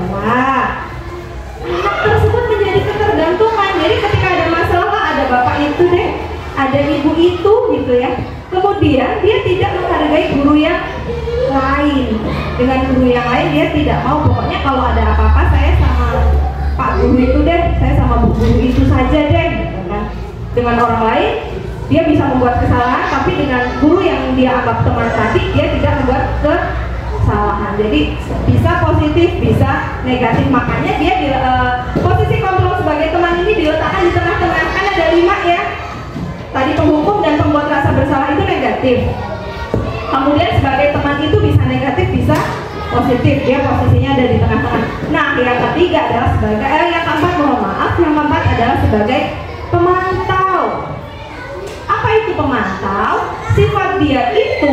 anak tersebut menjadi ketergantungan. Jadi ketika ada masalah, ada bapak itu deh, ada ibu itu gitu ya. Kemudian dia tidak menghargai guru yang lain. Dengan guru yang lain dia tidak mau, pokoknya kalau ada apa-apa saya sama pak guru itu deh, saya sama bu guru itu saja deh gitu kan. Dengan orang lain dia bisa membuat kesalahan, tapi dengan guru yang dia anggap teman tadi dia tidak membuat kesalahan. Jadi bisa positif, bisa negatif. Makanya dia posisi kontrol sebagai teman ini diletakkan di tengah-tengah, kan ada 5 ya. Tadi penghukum dan pembuat rasa bersalah itu negatif. Kemudian sebagai teman itu bisa negatif, bisa positif, dia posisinya ada di tengah-tengah. Nah, yang ketiga adalah sebagai yang keempat, mohon maaf, yang keempat adalah sebagai pemantau. Apa itu pemantau? Sifat dia itu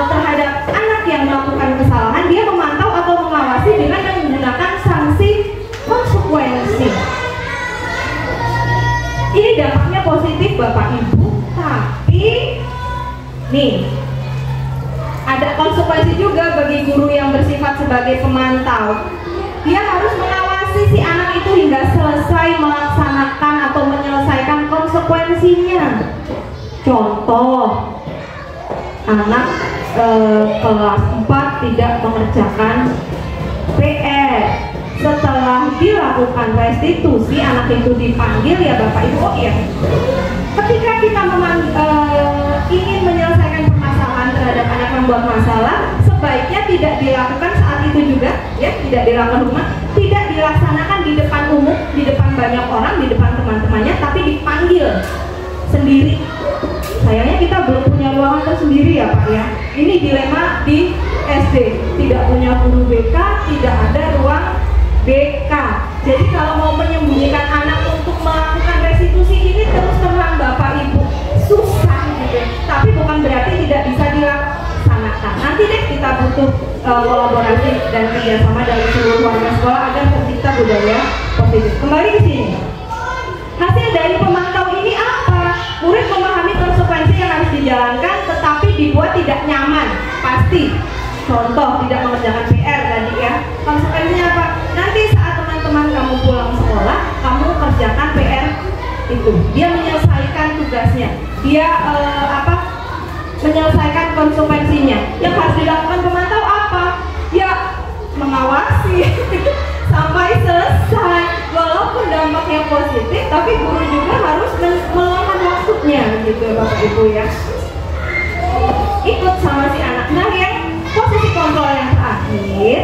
terhadap anak yang melakukan kesalahan, dia memantau atau mengawasi dengan menggunakan sanksi konsekuensi. Ini dampaknya positif Bapak Ibu, tapi nih ada konsekuensi juga bagi guru yang bersifat sebagai pemantau. Dia harus mengawasi si anak itu hingga selesai melaksanakan atau menyelesaikan konsekuensinya. Contoh, anak kelas 4 tidak mengerjakan PR. Setelah dilakukan restitusi, anak itu dipanggil ya Bapak Ibu. Oh iya, ketika kita ingin menyelesaikan permasalahan terhadap anak yang membuat masalah, sebaiknya tidak dilakukan saat itu juga, ya, tidak dilakukan rumah, tidak dilaksanakan di depan umum, di depan banyak orang, di depan teman-temannya, tapi dipanggil sendiri. Sayangnya kita belum punya ruangan tersendiri ya Pak ya. Ini dilema di SD, tidak punya guru BK, tidak ada ruang BK. Jadi kalau mau menyembunyikan anak untuk melakukan restitusi ini terus terang Bapak Ibu susah gitu. Tapi bukan berarti tidak bisa dilaksanakan. Nanti deh kita butuh kolaborasi dan kerjasama dari seluruh warga sekolah agar tercipta budaya positif. Kembali ke sini. Hasil dari pemantau ini apa? Murid memahami konsekuensi yang harus dijalankan, tetapi dibuat tidak nyaman. Pasti. Contoh, tidak mengerjakan PR tadi ya. Konsekuensinya apa? Nanti saat teman-teman kamu pulang sekolah, kamu kerjakan PR itu. Dia menyelesaikan tugasnya. Dia menyelesaikan konsekuensinya. Yang harus dilakukan pemantau apa? Ya, mengawasi sampai selesai. Walaupun dampaknya positif, tapi guru juga harus meluangkan waktunya gitu Bapak Ibu ya. Ikut sama si anak. Nah, yang posisi kontrol yang terakhir,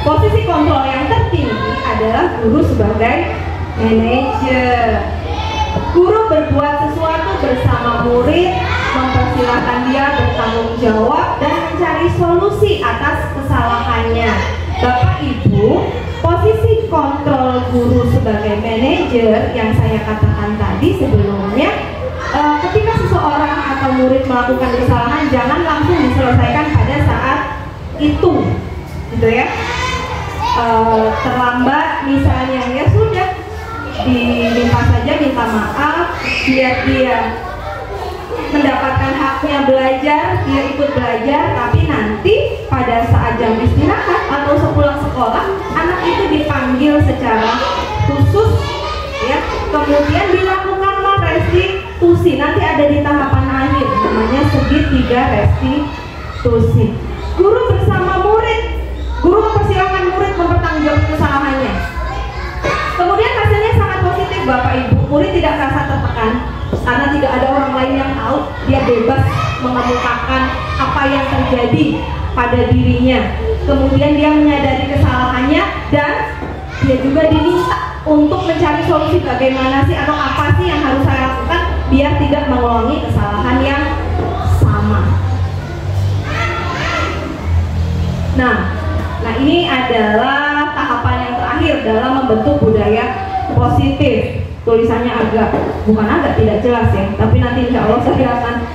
posisi kontrol yang tertinggi adalah guru sebagai manajer. Guru berbuat sesuatu bersama murid, mempersilahkan dia bertanggung jawab dan mencari solusi atas kesalahannya. Bapak Ibu, posisi kontrol guru sebagai manajer yang saya katakan tadi sebelumnya, ketika seseorang atau murid melakukan kesalahan, jangan langsung diselesaikan pada saat itu, gitu ya. Terlambat misalnya, ya sudah, diminta saja, minta maaf, biar dia mendapatkan haknya belajar, dia ikut belajar, tapi nanti pada saat jam istirahat atau sepulang sekolah, anak itu dipanggil secara khusus, ya, kemudian dilakukanlah restitusi. Nanti ada di tahapan akhir, namanya segitiga restitusi. Guru bersama murid, guru mempersilahkan murid mempertanggungjawabkan kesalahannya. Kemudian hasilnya sangat positif Bapak Ibu. Murid tidak merasa tertekan karena tidak ada orang lain yang tahu. Dia bebas mengemukakan apa yang terjadi pada dirinya. Kemudian dia menyadari kesalahannya dan dia juga diminta untuk mencari solusi bagaimana sih atau apa sih yang harus saya lakukan biar tidak mengulangi kesalahan yang sama. Nah ini adalah tahapan yang terakhir dalam membentuk budaya positif. Tulisannya tidak jelas ya, tapi nanti insya Allah saya akan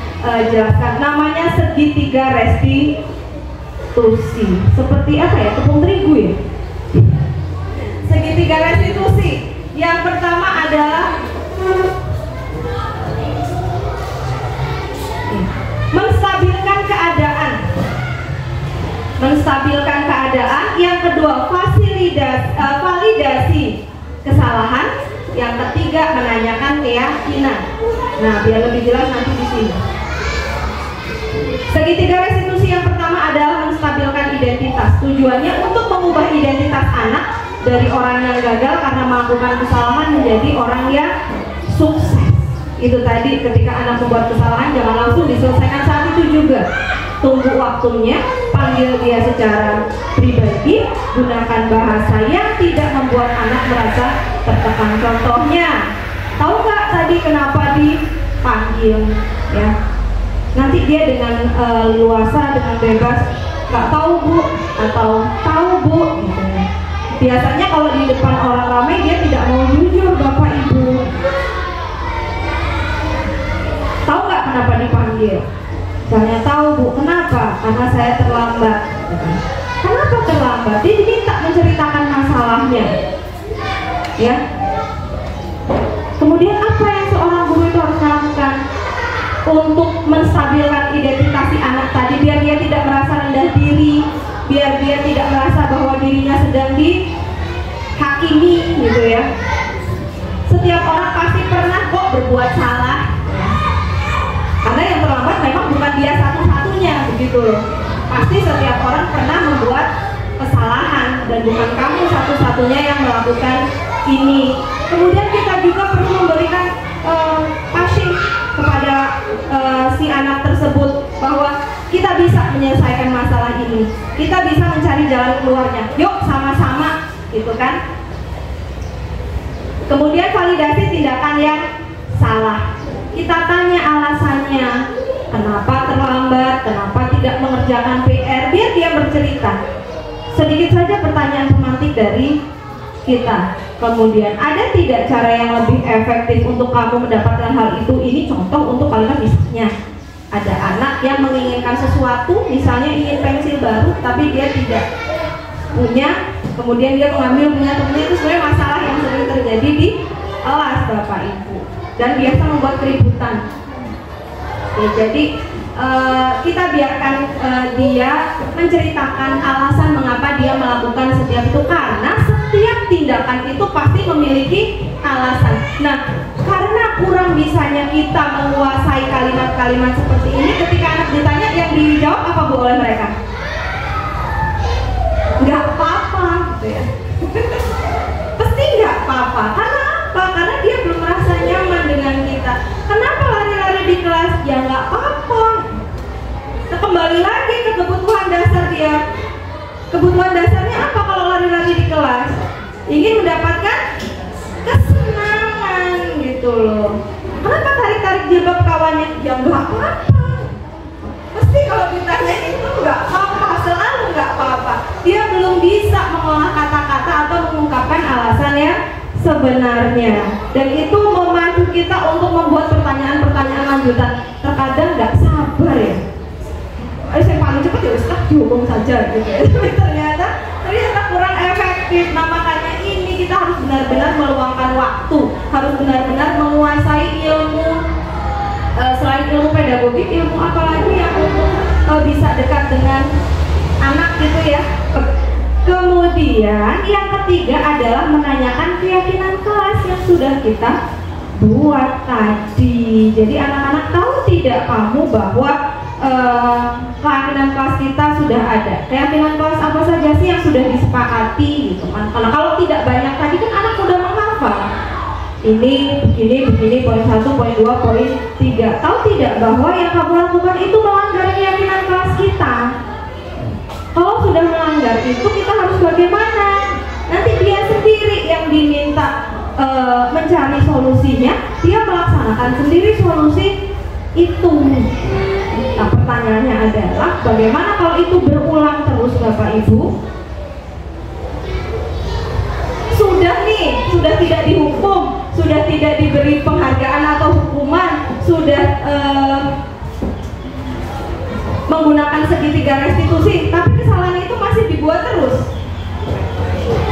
jelaskan. Namanya segitiga restitusi. Seperti apa ya, tepung terigu ya. Segitiga restitusi. Yang pertama adalah menstabilkan keadaan. Yang kedua, validasi kesalahan. Yang ketiga, menanyakan keyakinan. Nah, biar lebih jelas nanti di sini. Segitiga restitusi yang pertama adalah menstabilkan identitas. Tujuannya untuk mengubah identitas anak dari orang yang gagal karena melakukan kesalahan menjadi orang yang sukses. Itu tadi, ketika anak membuat kesalahan jangan langsung diselesaikan saat itu juga. Tunggu waktunya, panggil dia secara pribadi, gunakan bahasa yang tidak membuat anak merasa tertekan. Contohnya, tahu nggak tadi kenapa dipanggil? Ya, nanti dia dengan luasa, dengan bebas, nggak tahu bu, atau tahu bu, gitu ya. Biasanya kalau di depan orang ramai dia tidak mau jujur, bapak ibu. Tahu nggak kenapa dipanggil? Misalnya, tahu bu, kenapa? Karena saya terlambat. Kenapa terlambat? Dia diminta menceritakan masalahnya. Ya. Kemudian apa yang seorang guru itu harus lakukan untuk menstabilkan identitas si anak tadi, biar dia tidak merasa rendah diri, biar dia tidak merasa bahwa dirinya sedang dihakimi, gitu ya. Setiap orang pasti pernah kok berbuat salah. Karena yang terlambat memang bukan dia satu-satunya, begitu loh. Pasti setiap orang pernah membuat kesalahan dan bukan kamu satu-satunya yang melakukan ini. Kemudian kita juga perlu memberikan passing kepada si anak tersebut bahwa kita bisa menyelesaikan masalah ini, kita bisa mencari jalan keluarnya. Yuk sama-sama, gitu kan? Kemudian validasi tindakan yang salah. Kita tanya alasannya, kenapa terlambat, kenapa tidak mengerjakan PR, biar dia bercerita. Sedikit saja pertanyaan pemantik dari kita. Kemudian, ada tidak cara yang lebih efektif untuk kamu mendapatkan hal itu? Ini contoh untuk kalian. Misalnya ada anak yang menginginkan sesuatu, misalnya ingin pensil baru tapi dia tidak punya, kemudian dia mengambil punya temannya. Itu sebenarnya masalah yang sering terjadi di kelas bapak ibu dan biasa membuat keributan. Oke, jadi kita biarkan dia menceritakan alasan mengapa dia melakukan setiap itu, karena setiap tindakan itu pasti memiliki alasan. Nah, karena kurang bisanya kita menguasai kalimat-kalimat seperti ini, ketika anak ditanya, yang dijawab apa bu oleh mereka? Nggak apa-apa, gitu ya. Pasti nggak apa-apa. Karena apa? Karena dia belum merasa nyaman dengan kita. Kenapa lari-lari di kelas? Ya nggak apa-apa. Nah, kembali lagi ke kebutuhan dasar dia. Kebutuhan dasarnya apa kalau lari-lari di kelas? Ingin mendapatkan kesenangan, gitu loh. Kenapa tarik-tarik jilbab kawannya? Ya nggak apa-apa. Pasti kalau ditanya itu nggak apa-apa, selalu nggak apa-apa. Dia belum bisa mengolah kata-kata atau mengungkapkan alasan yang sebenarnya, dan itu memacu kita untuk membuat pertanyaan-pertanyaan lanjutan. Terkadang nggak sabar ya, saya paling cepat ya Ustaz dihukum saja gitu ya. ternyata kurang efektif. Nah, makanya ini kita harus benar-benar meluangkan waktu, harus benar-benar menguasai ilmu, selain ilmu pedagogik, ilmu apa lagi yang untuk bisa dekat dengan anak gitu ya. Kemudian yang ketiga adalah menanyakan keyakinan kelas yang sudah kita buat tadi. Jadi anak-anak tahu tidak kamu bahwa keyakinan kelas kita sudah ada. Keyakinan kelas apa saja sih yang sudah disepakati gitu kan. Karena kalau tidak banyak tadi kan anak sudah menghafal. Ini begini, poin 1, poin 2, poin 3. Tahu tidak bahwa yang kamu lakukan itu melanggar keyakinan kelas kita? Kalau sudah melanggar itu kita harus bagaimana? Nanti dia sendiri yang diminta mencari solusinya, dia melaksanakan sendiri solusi itu. Nah, pertanyaannya adalah bagaimana kalau itu berulang terus Bapak Ibu? Sudah tidak dihukum, sudah tidak diberi penghargaan atau hukuman, sudah menggunakan segitiga restitusi, tapi kesalahan itu masih dibuat terus.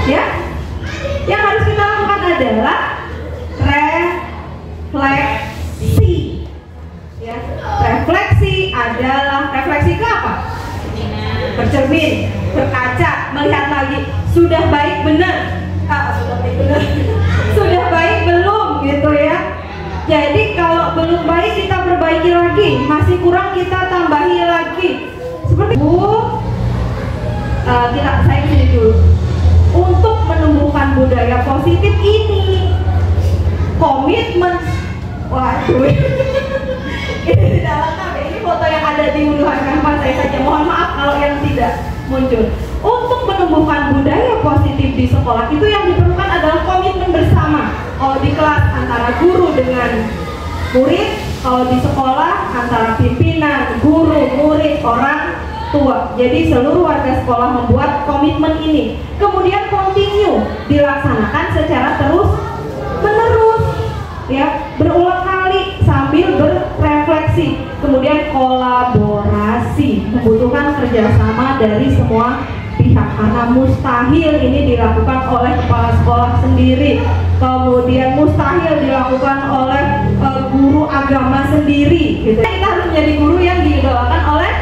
Ya, yang harus kita lakukan adalah refleksi. Ya, refleksi adalah refleksi ke apa? Bercermin, berkaca, melihat lagi. Sudah baik benar, sudah baik belum, gitu ya. Jadi kalau belum baik kita perbaiki lagi, masih kurang kita tambahi lagi. Seperti saya kesini dulu. Untuk menumbuhkan budaya positif ini, komitmen, waduh, ini tidak lengkap. Ini foto yang ada di uluhan kanvas saya saja. Mohon maaf kalau yang tidak muncul. Untuk menumbuhkan budaya positif di sekolah itu yang diperlukan adalah guru dengan murid, kalau di sekolah antara pimpinan, guru, murid, orang tua. Jadi seluruh warga sekolah membuat komitmen ini, kemudian continue dilaksanakan secara terus menerus, ya, berulang kali sambil berrefleksi, kemudian kolaborasi, membutuhkan kerjasama dari semua pihak, karena mustahil ini dilakukan oleh kepala sekolah sendiri, kemudian mustahil dilakukan oleh guru agama sendiri, gitu. Kita harus menjadi guru yang diidolakan oleh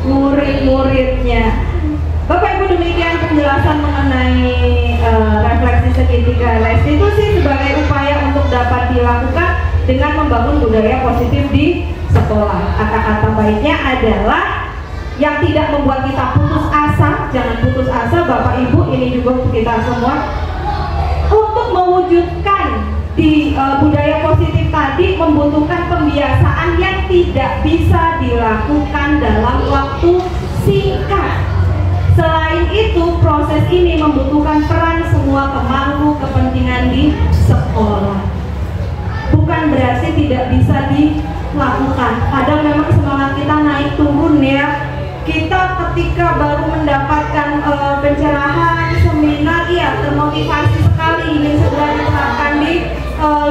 murid-muridnya. Bapak Ibu, demikian penjelasan mengenai refleksi segitiga restitusi sebagai upaya untuk dapat dilakukan dengan membangun budaya positif di sekolah. Kata-kata baiknya adalah yang tidak membuat kita putus asa. Jangan putus asa Bapak Ibu, ini juga untuk kita semua. Untuk mewujudkan di budaya positif tadi membutuhkan pembiasaan yang tidak bisa dilakukan dalam waktu singkat. Selain itu, proses ini membutuhkan peran semua pemangku kepentingan di sekolah. Bukan berarti tidak bisa dilakukan. Kadang memang semangat kita naik turun, ya. Kita ketika baru mendapatkan pencerahan, seminar, iya, termotivasi sekali ingin segera diterapkan di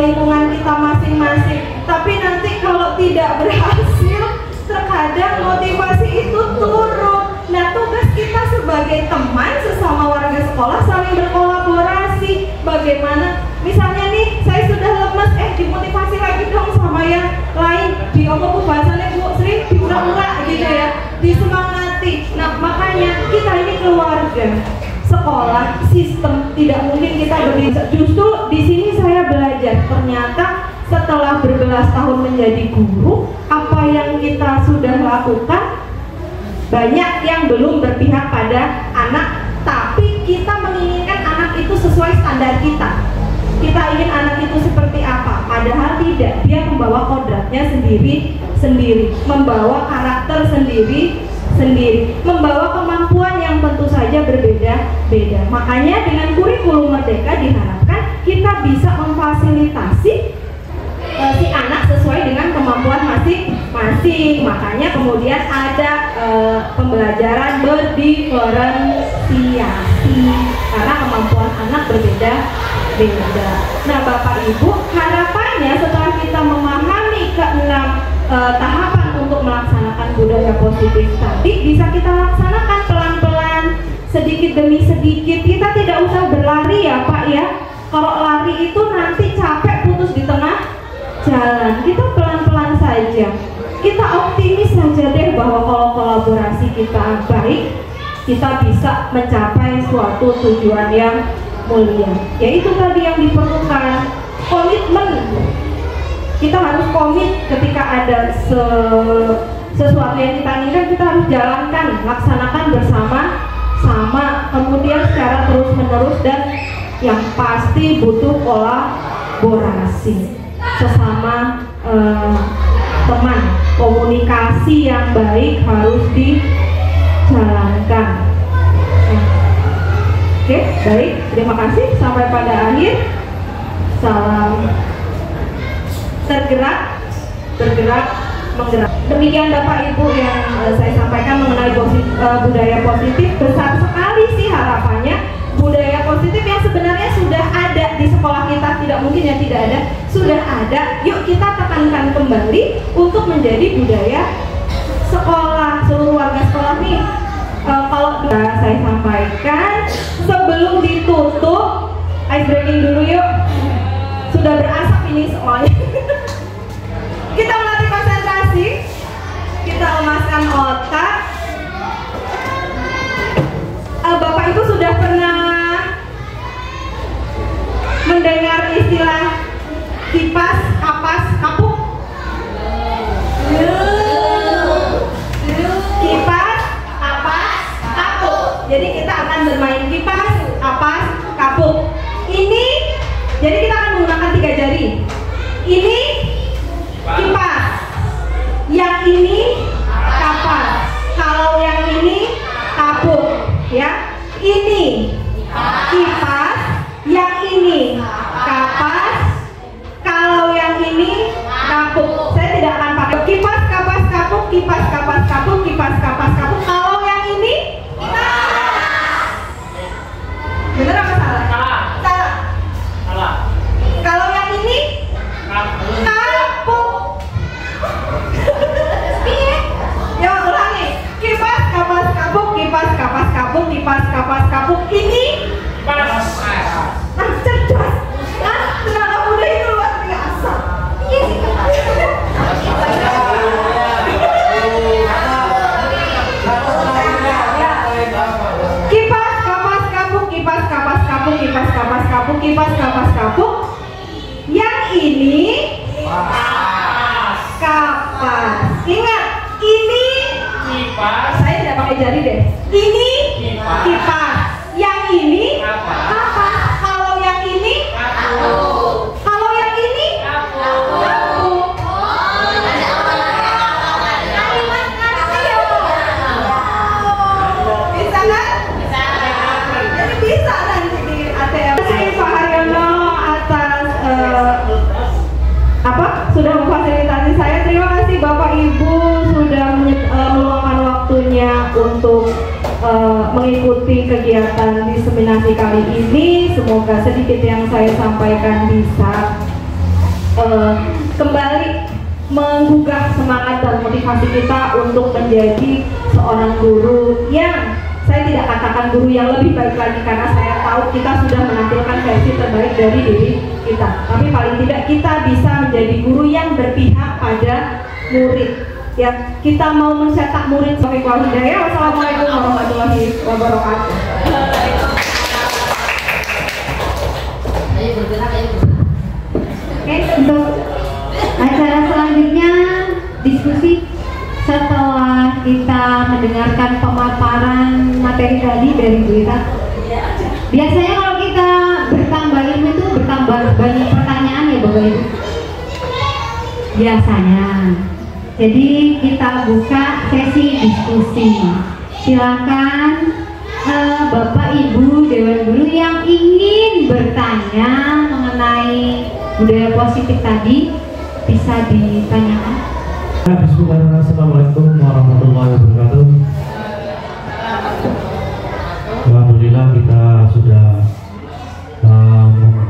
lingkungan kita masing-masing. Tapi nanti kalau tidak berhasil, terkadang motivasi itu turun. Nah, tugas kita sebagai teman sesama warga sekolah saling berkolaborasi. Bagaimana, misalnya nih, saya sudah lemes, dimotivasi lagi dong sama yang lain. Bu bahasanya Bu Sri, diulang-ulang gitu ya, disemangati. Nah, makanya kita ini keluarga, sekolah, sistem, tidak mungkin kita berdiri. Justru di sini saya belajar, ternyata setelah berbelas tahun menjadi guru, apa yang kita sudah lakukan banyak yang belum berpihak pada anak, tapi kita menginginkan anak itu sesuai standar kita. Kita ingin anak itu seperti apa, padahal tidak. Dia membawa kodratnya sendiri, membawa karakter sendiri, membawa kemampuan yang tentu saja berbeda-beda. Makanya dengan kurikulum Merdeka diharapkan kita bisa memfasilitasi si anak sesuai dengan kemampuan masing-masing. Makanya kemudian ada pembelajaran berdiferensiasi karena kemampuan anak berbeda-beda. Nah, Bapak Ibu, harapannya setelah kita memahami ke-6 tahapan untuk melaksanakan budaya positif tadi, bisa kita laksanakan pelan-pelan, sedikit demi sedikit. Kita tidak usah berlari ya Pak ya. Kalau lari itu nanti capek, putus di tengah jalan. Kita pelan-pelan saja. Kita optimis saja deh bahwa kalau kolaborasi kita baik, kita bisa mencapai suatu tujuan yang mulia. Yaitu tadi yang diperlukan komitmen. Kita harus komit ketika ada sesuatu yang kita inginkan, kita harus jalankan, laksanakan bersama-sama, kemudian secara terus-menerus, dan yang pasti butuh kolaborasi sesama teman. Komunikasi yang baik harus dijalankan. Oke, baik, terima kasih. Sampai pada akhir. Salam tergerak, bergerak, menggerak. Demikian Bapak Ibu yang saya sampaikan mengenai budaya positif. Besar sekali sih harapannya. Budaya positif yang sebenarnya sudah ada di sekolah kita, tidak mungkin yang tidak ada, sudah ada. Yuk kita tekankan kembali untuk menjadi budaya sekolah, seluruh warga sekolah nih. Kalau saya sampaikan sebelum ditutup, ice breaking dulu yuk. Sudah berasap ini semuanya. Kita melatih konsentrasi, kita lemaskan otak. Bapak Ibu sudah pernah mendengar istilah kipas, kapas, kapuk? Kipas, kapas, kapuk. Jadi kita akan bermain kipas, kapas, kapuk. Ini, jadi kita akan menggunakan 3 jari. Ini kipas, yang ini kapas. Kalau yang ini kapuk, ya. Ini kipas, yang ini kapas. Kalau ini cerdas. Tenaga muda itu luar biasa. Kipas kapas kapuk, kipas kapas kapuk, kipas kapas kapuk, kipas kapas kapuk. Yang ini kapas. Ingat, ini kipas. Saya tidak pakai jari deh. Ini kipas. Yang ini kapas. Kalau yang ini kalau yang ini kapuk. Bisa kan? Jadi bisa nanti di ATM. Terima kasih Pak Haryono atas sudah memfasilitasi saya. Terima kasih Bapak Ibu sudah meluangkan waktunya untuk mengikuti kegiatan diseminasi kali ini. Semoga sedikit yang saya sampaikan bisa kembali menggugah semangat dan motivasi kita untuk menjadi seorang guru yang saya tidak katakan guru yang lebih baik lagi, karena saya tahu kita sudah menampilkan versi terbaik dari diri kita, tapi paling tidak kita bisa menjadi guru yang berpihak pada murid. Ya, kita mau mencetak murid sebagai hidayah. Wassalamualaikum warahmatullahi wabarakatuh. Oke, untuk acara selanjutnya diskusi setelah kita mendengarkan pemaparan materi tadi dari Bu Ita. Biasanya kalau kita bertambah ilmu itu bertambah banyak pertanyaan ya Bapak Ibu. Biasanya. Jadi kita buka sesi diskusi. Silakan Bapak Ibu Dewan Guru yang ingin bertanya mengenai budaya positif tadi bisa ditanyakan. Bismillahirrahmanirrahim. Assalamualaikum warahmatullahi wabarakatuh. Alhamdulillah kita sudah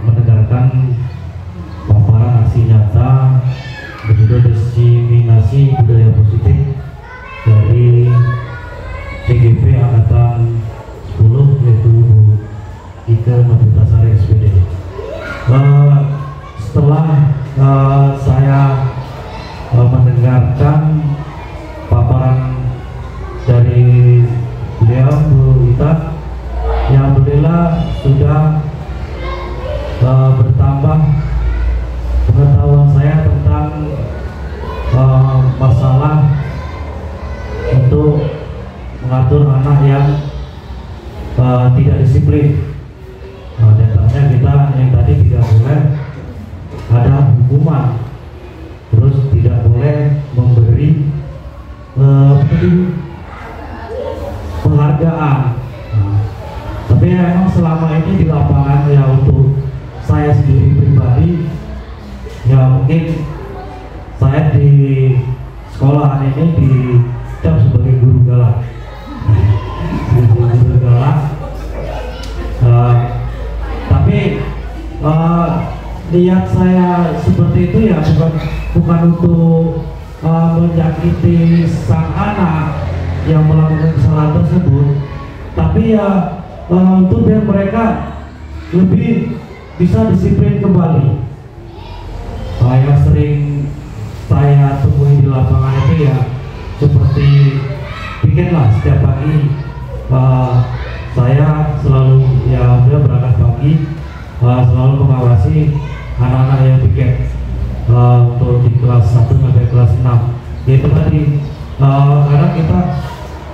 mendengarkan paparan aksi nyata berjudul diseminasi budaya positif dari CGP Angkatan 10 yaitu Bu Ike Novitasari SPD. Setelah saya mendengarkan paparan dari beliau Bu Ita, yang alhamdulillah sudah bertambah pengetahuan saya tentang masalah untuk mengatur anak yang tidak disiplin. Datanya kita yang tadi tidak boleh ada hukuman, terus tidak boleh memberi penghargaan. Tapi emang selama ini di lapangan ya, untuk saya sendiri pribadi ya, mungkin saya di sekolahan ini dicap sebagai guru galak. Guru galak. Tapi niat saya seperti itu ya bukan untuk menyakiti sang anak yang melakukan kesalahan tersebut, tapi ya untuk biar mereka lebih bisa disiplin kembali. Yang sering saya temui di lapangan itu ya seperti bikinlah setiap pagi saya selalu ya berangkat pagi, selalu mengawasi anak-anak yang piket untuk di kelas 1 sampai kelas 6. Yaitu tadi karena kita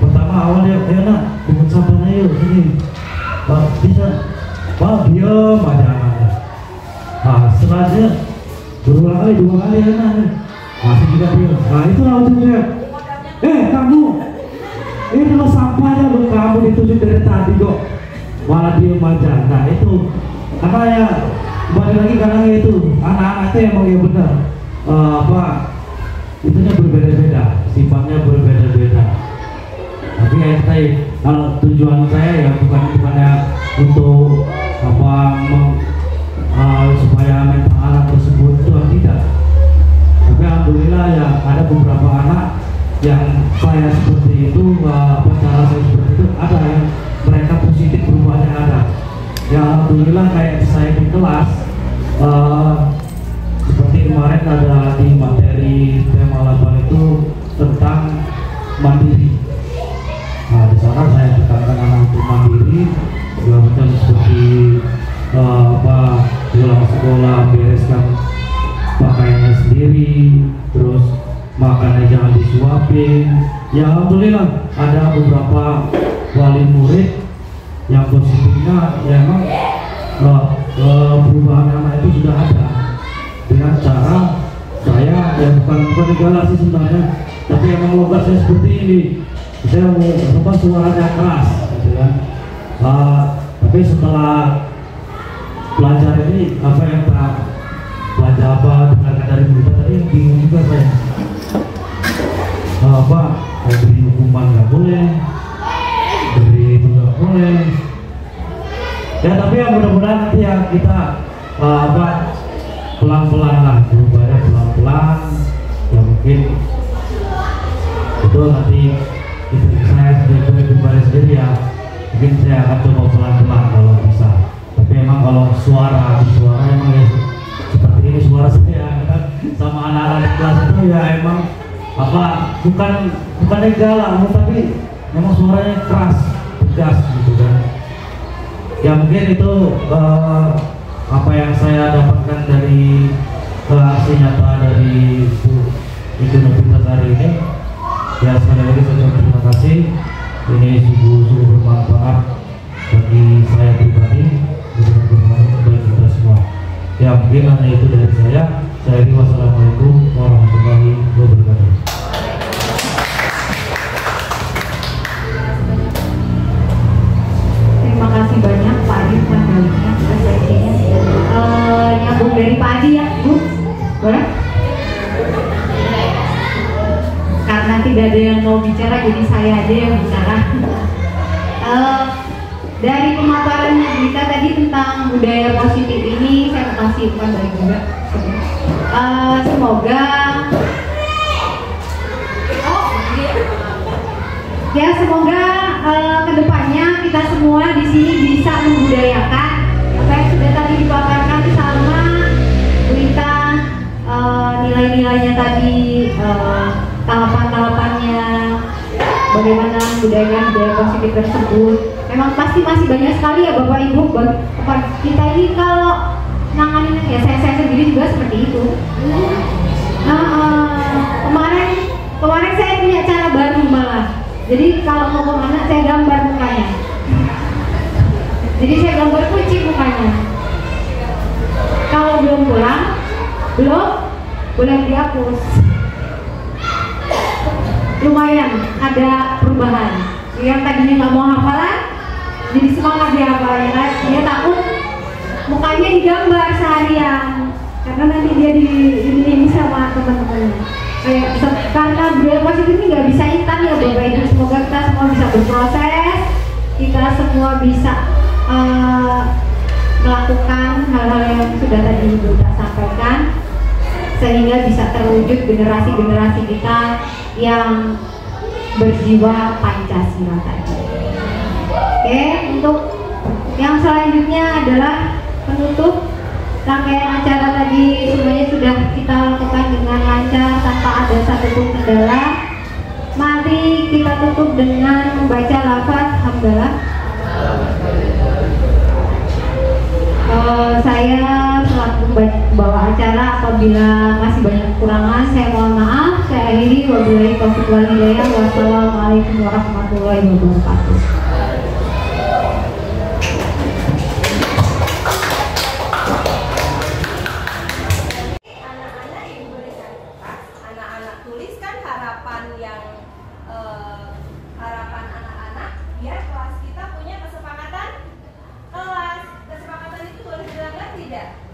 pertama awalnya nak pungut sampahnya yuk sini, bisa diam aja anaknya. Setelahnya berulang kali, 2 kali anaknya masih juga diam. Itu ujungnya kamu ini lo sampahnya lo, kamu dituju dari tadi kok malah diem aja. Nah itu karena ya balik lagi, karena itu anak-anak itu emang ya benar itunya berbeda-beda, sifatnya berbeda-beda. Tapi ya tadi kalau tujuan saya ya bukannya untuk supaya mental anak tersebut itu tidak. Tapi alhamdulillah ya ada beberapa anak yang saya seperti itu, cara saya seperti itu, ada yang mereka positif berubahnya alhamdulillah kayak saya di kelas seperti kemarin ada di materi tema 8 itu tentang mandiri. Nah, di sana saya tekankan anak untuk mandiri, segala macam seperti pulang sekolah bereskan pakaiannya sendiri, terus makannya jangan disuapin. Ya alhamdulillah ada beberapa wali murid yang positifnya ya emang perubahan anak itu sudah ada dengan cara saya ya bukan galak sih sebenarnya, tapi emang logatnya seperti ini. Saya mau suaranya keras gitu kan. Tapi setelah belajar ini apa yang tak belajar apa dengarkan dari berita tadi yang bingung juga saya. Beri hukuman nggak boleh, beri itu nggak boleh. Ya tapi ya mudah-mudahan nanti ya kita pelan-pelan lah, berubahnya pelan-pelan. Ya mungkin itu nanti saya sendiri ya, mungkin saya akan coba pelan-pelan kalau bisa. Tapi emang kalau suara emang ya seperti ini suara saya kan sama anak-anak di kelas itu ya emang bukan galak, tapi memang suaranya keras, tegas gitu kan. Ya mungkin itu apa yang saya dapatkan dari aksi nyata dari Ibu Novita hari ini. Ya sekali lagi saya ucapkan terima kasih. Ini sungguh bermanfaat bagi saya pribadi, bermanfaat bagi kita semua. Ya mungkin hanya itu dari saya. Wassalamualaikum warahmatullahi wabarakatuh. Terima kasih banyak Pak Adi Mandalina presentasinya. Nyambung dari Pak Adi ya, Bu. Boleh? Karena tidak ada yang mau bicara, jadi saya aja yang bicara. Dari pemaparan kita tadi tentang budaya positif ini, saya kasih bukan dari juga. Semoga kedepannya kita semua di sini bisa membudayakan apa yang sudah tadi dipaparkan sama Wita, nilai-nilainya tadi, tahapan-tahapannya, bagaimana budaya positif tersebut. Memang pasti masih banyak sekali ya Bapak Ibu. Kita ini kalau nanganin ya saya sendiri juga seperti itu. Kemarin saya punya cara baru malah. Jadi kalau mau kemana saya gambar mukanya. Jadi saya gambar kucing mukanya. Kalau belum pulang, boleh dihapus. Lumayan ada perubahan. Yang tadinya nggak mau hafalan, jadi semangat dia hafalnya. Dia takut mukanya digambar seharian, karena nanti dia ini sama teman-temannya. Karena budaya positif ini nggak bisa instan ya Bapak Ibu. Semoga kita semua bisa berproses, kita semua bisa melakukan hal-hal yang sudah tadi Ibu sampaikan, sehingga bisa terwujud generasi-generasi kita yang berjiwa Pancasila tadi. Oke, untuk yang selanjutnya adalah penutup rangkaian acara tadi. Semuanya sudah kita lakukan dengan lancar tanpa ada satupun kendala. Mari kita tutup dengan membaca lafaz hamdalah. Saya selaku pembawa acara, apabila masih banyak kekurangan saya mohon maaf. Saya akhiri, wabillahi taufiq wal hidayah. Wassalamualaikum warahmatullahi wabarakatuh. Harapan anak-anak biar kelas kita punya kesepakatan kelas. Kesepakatan itu boleh dilanggar tidak?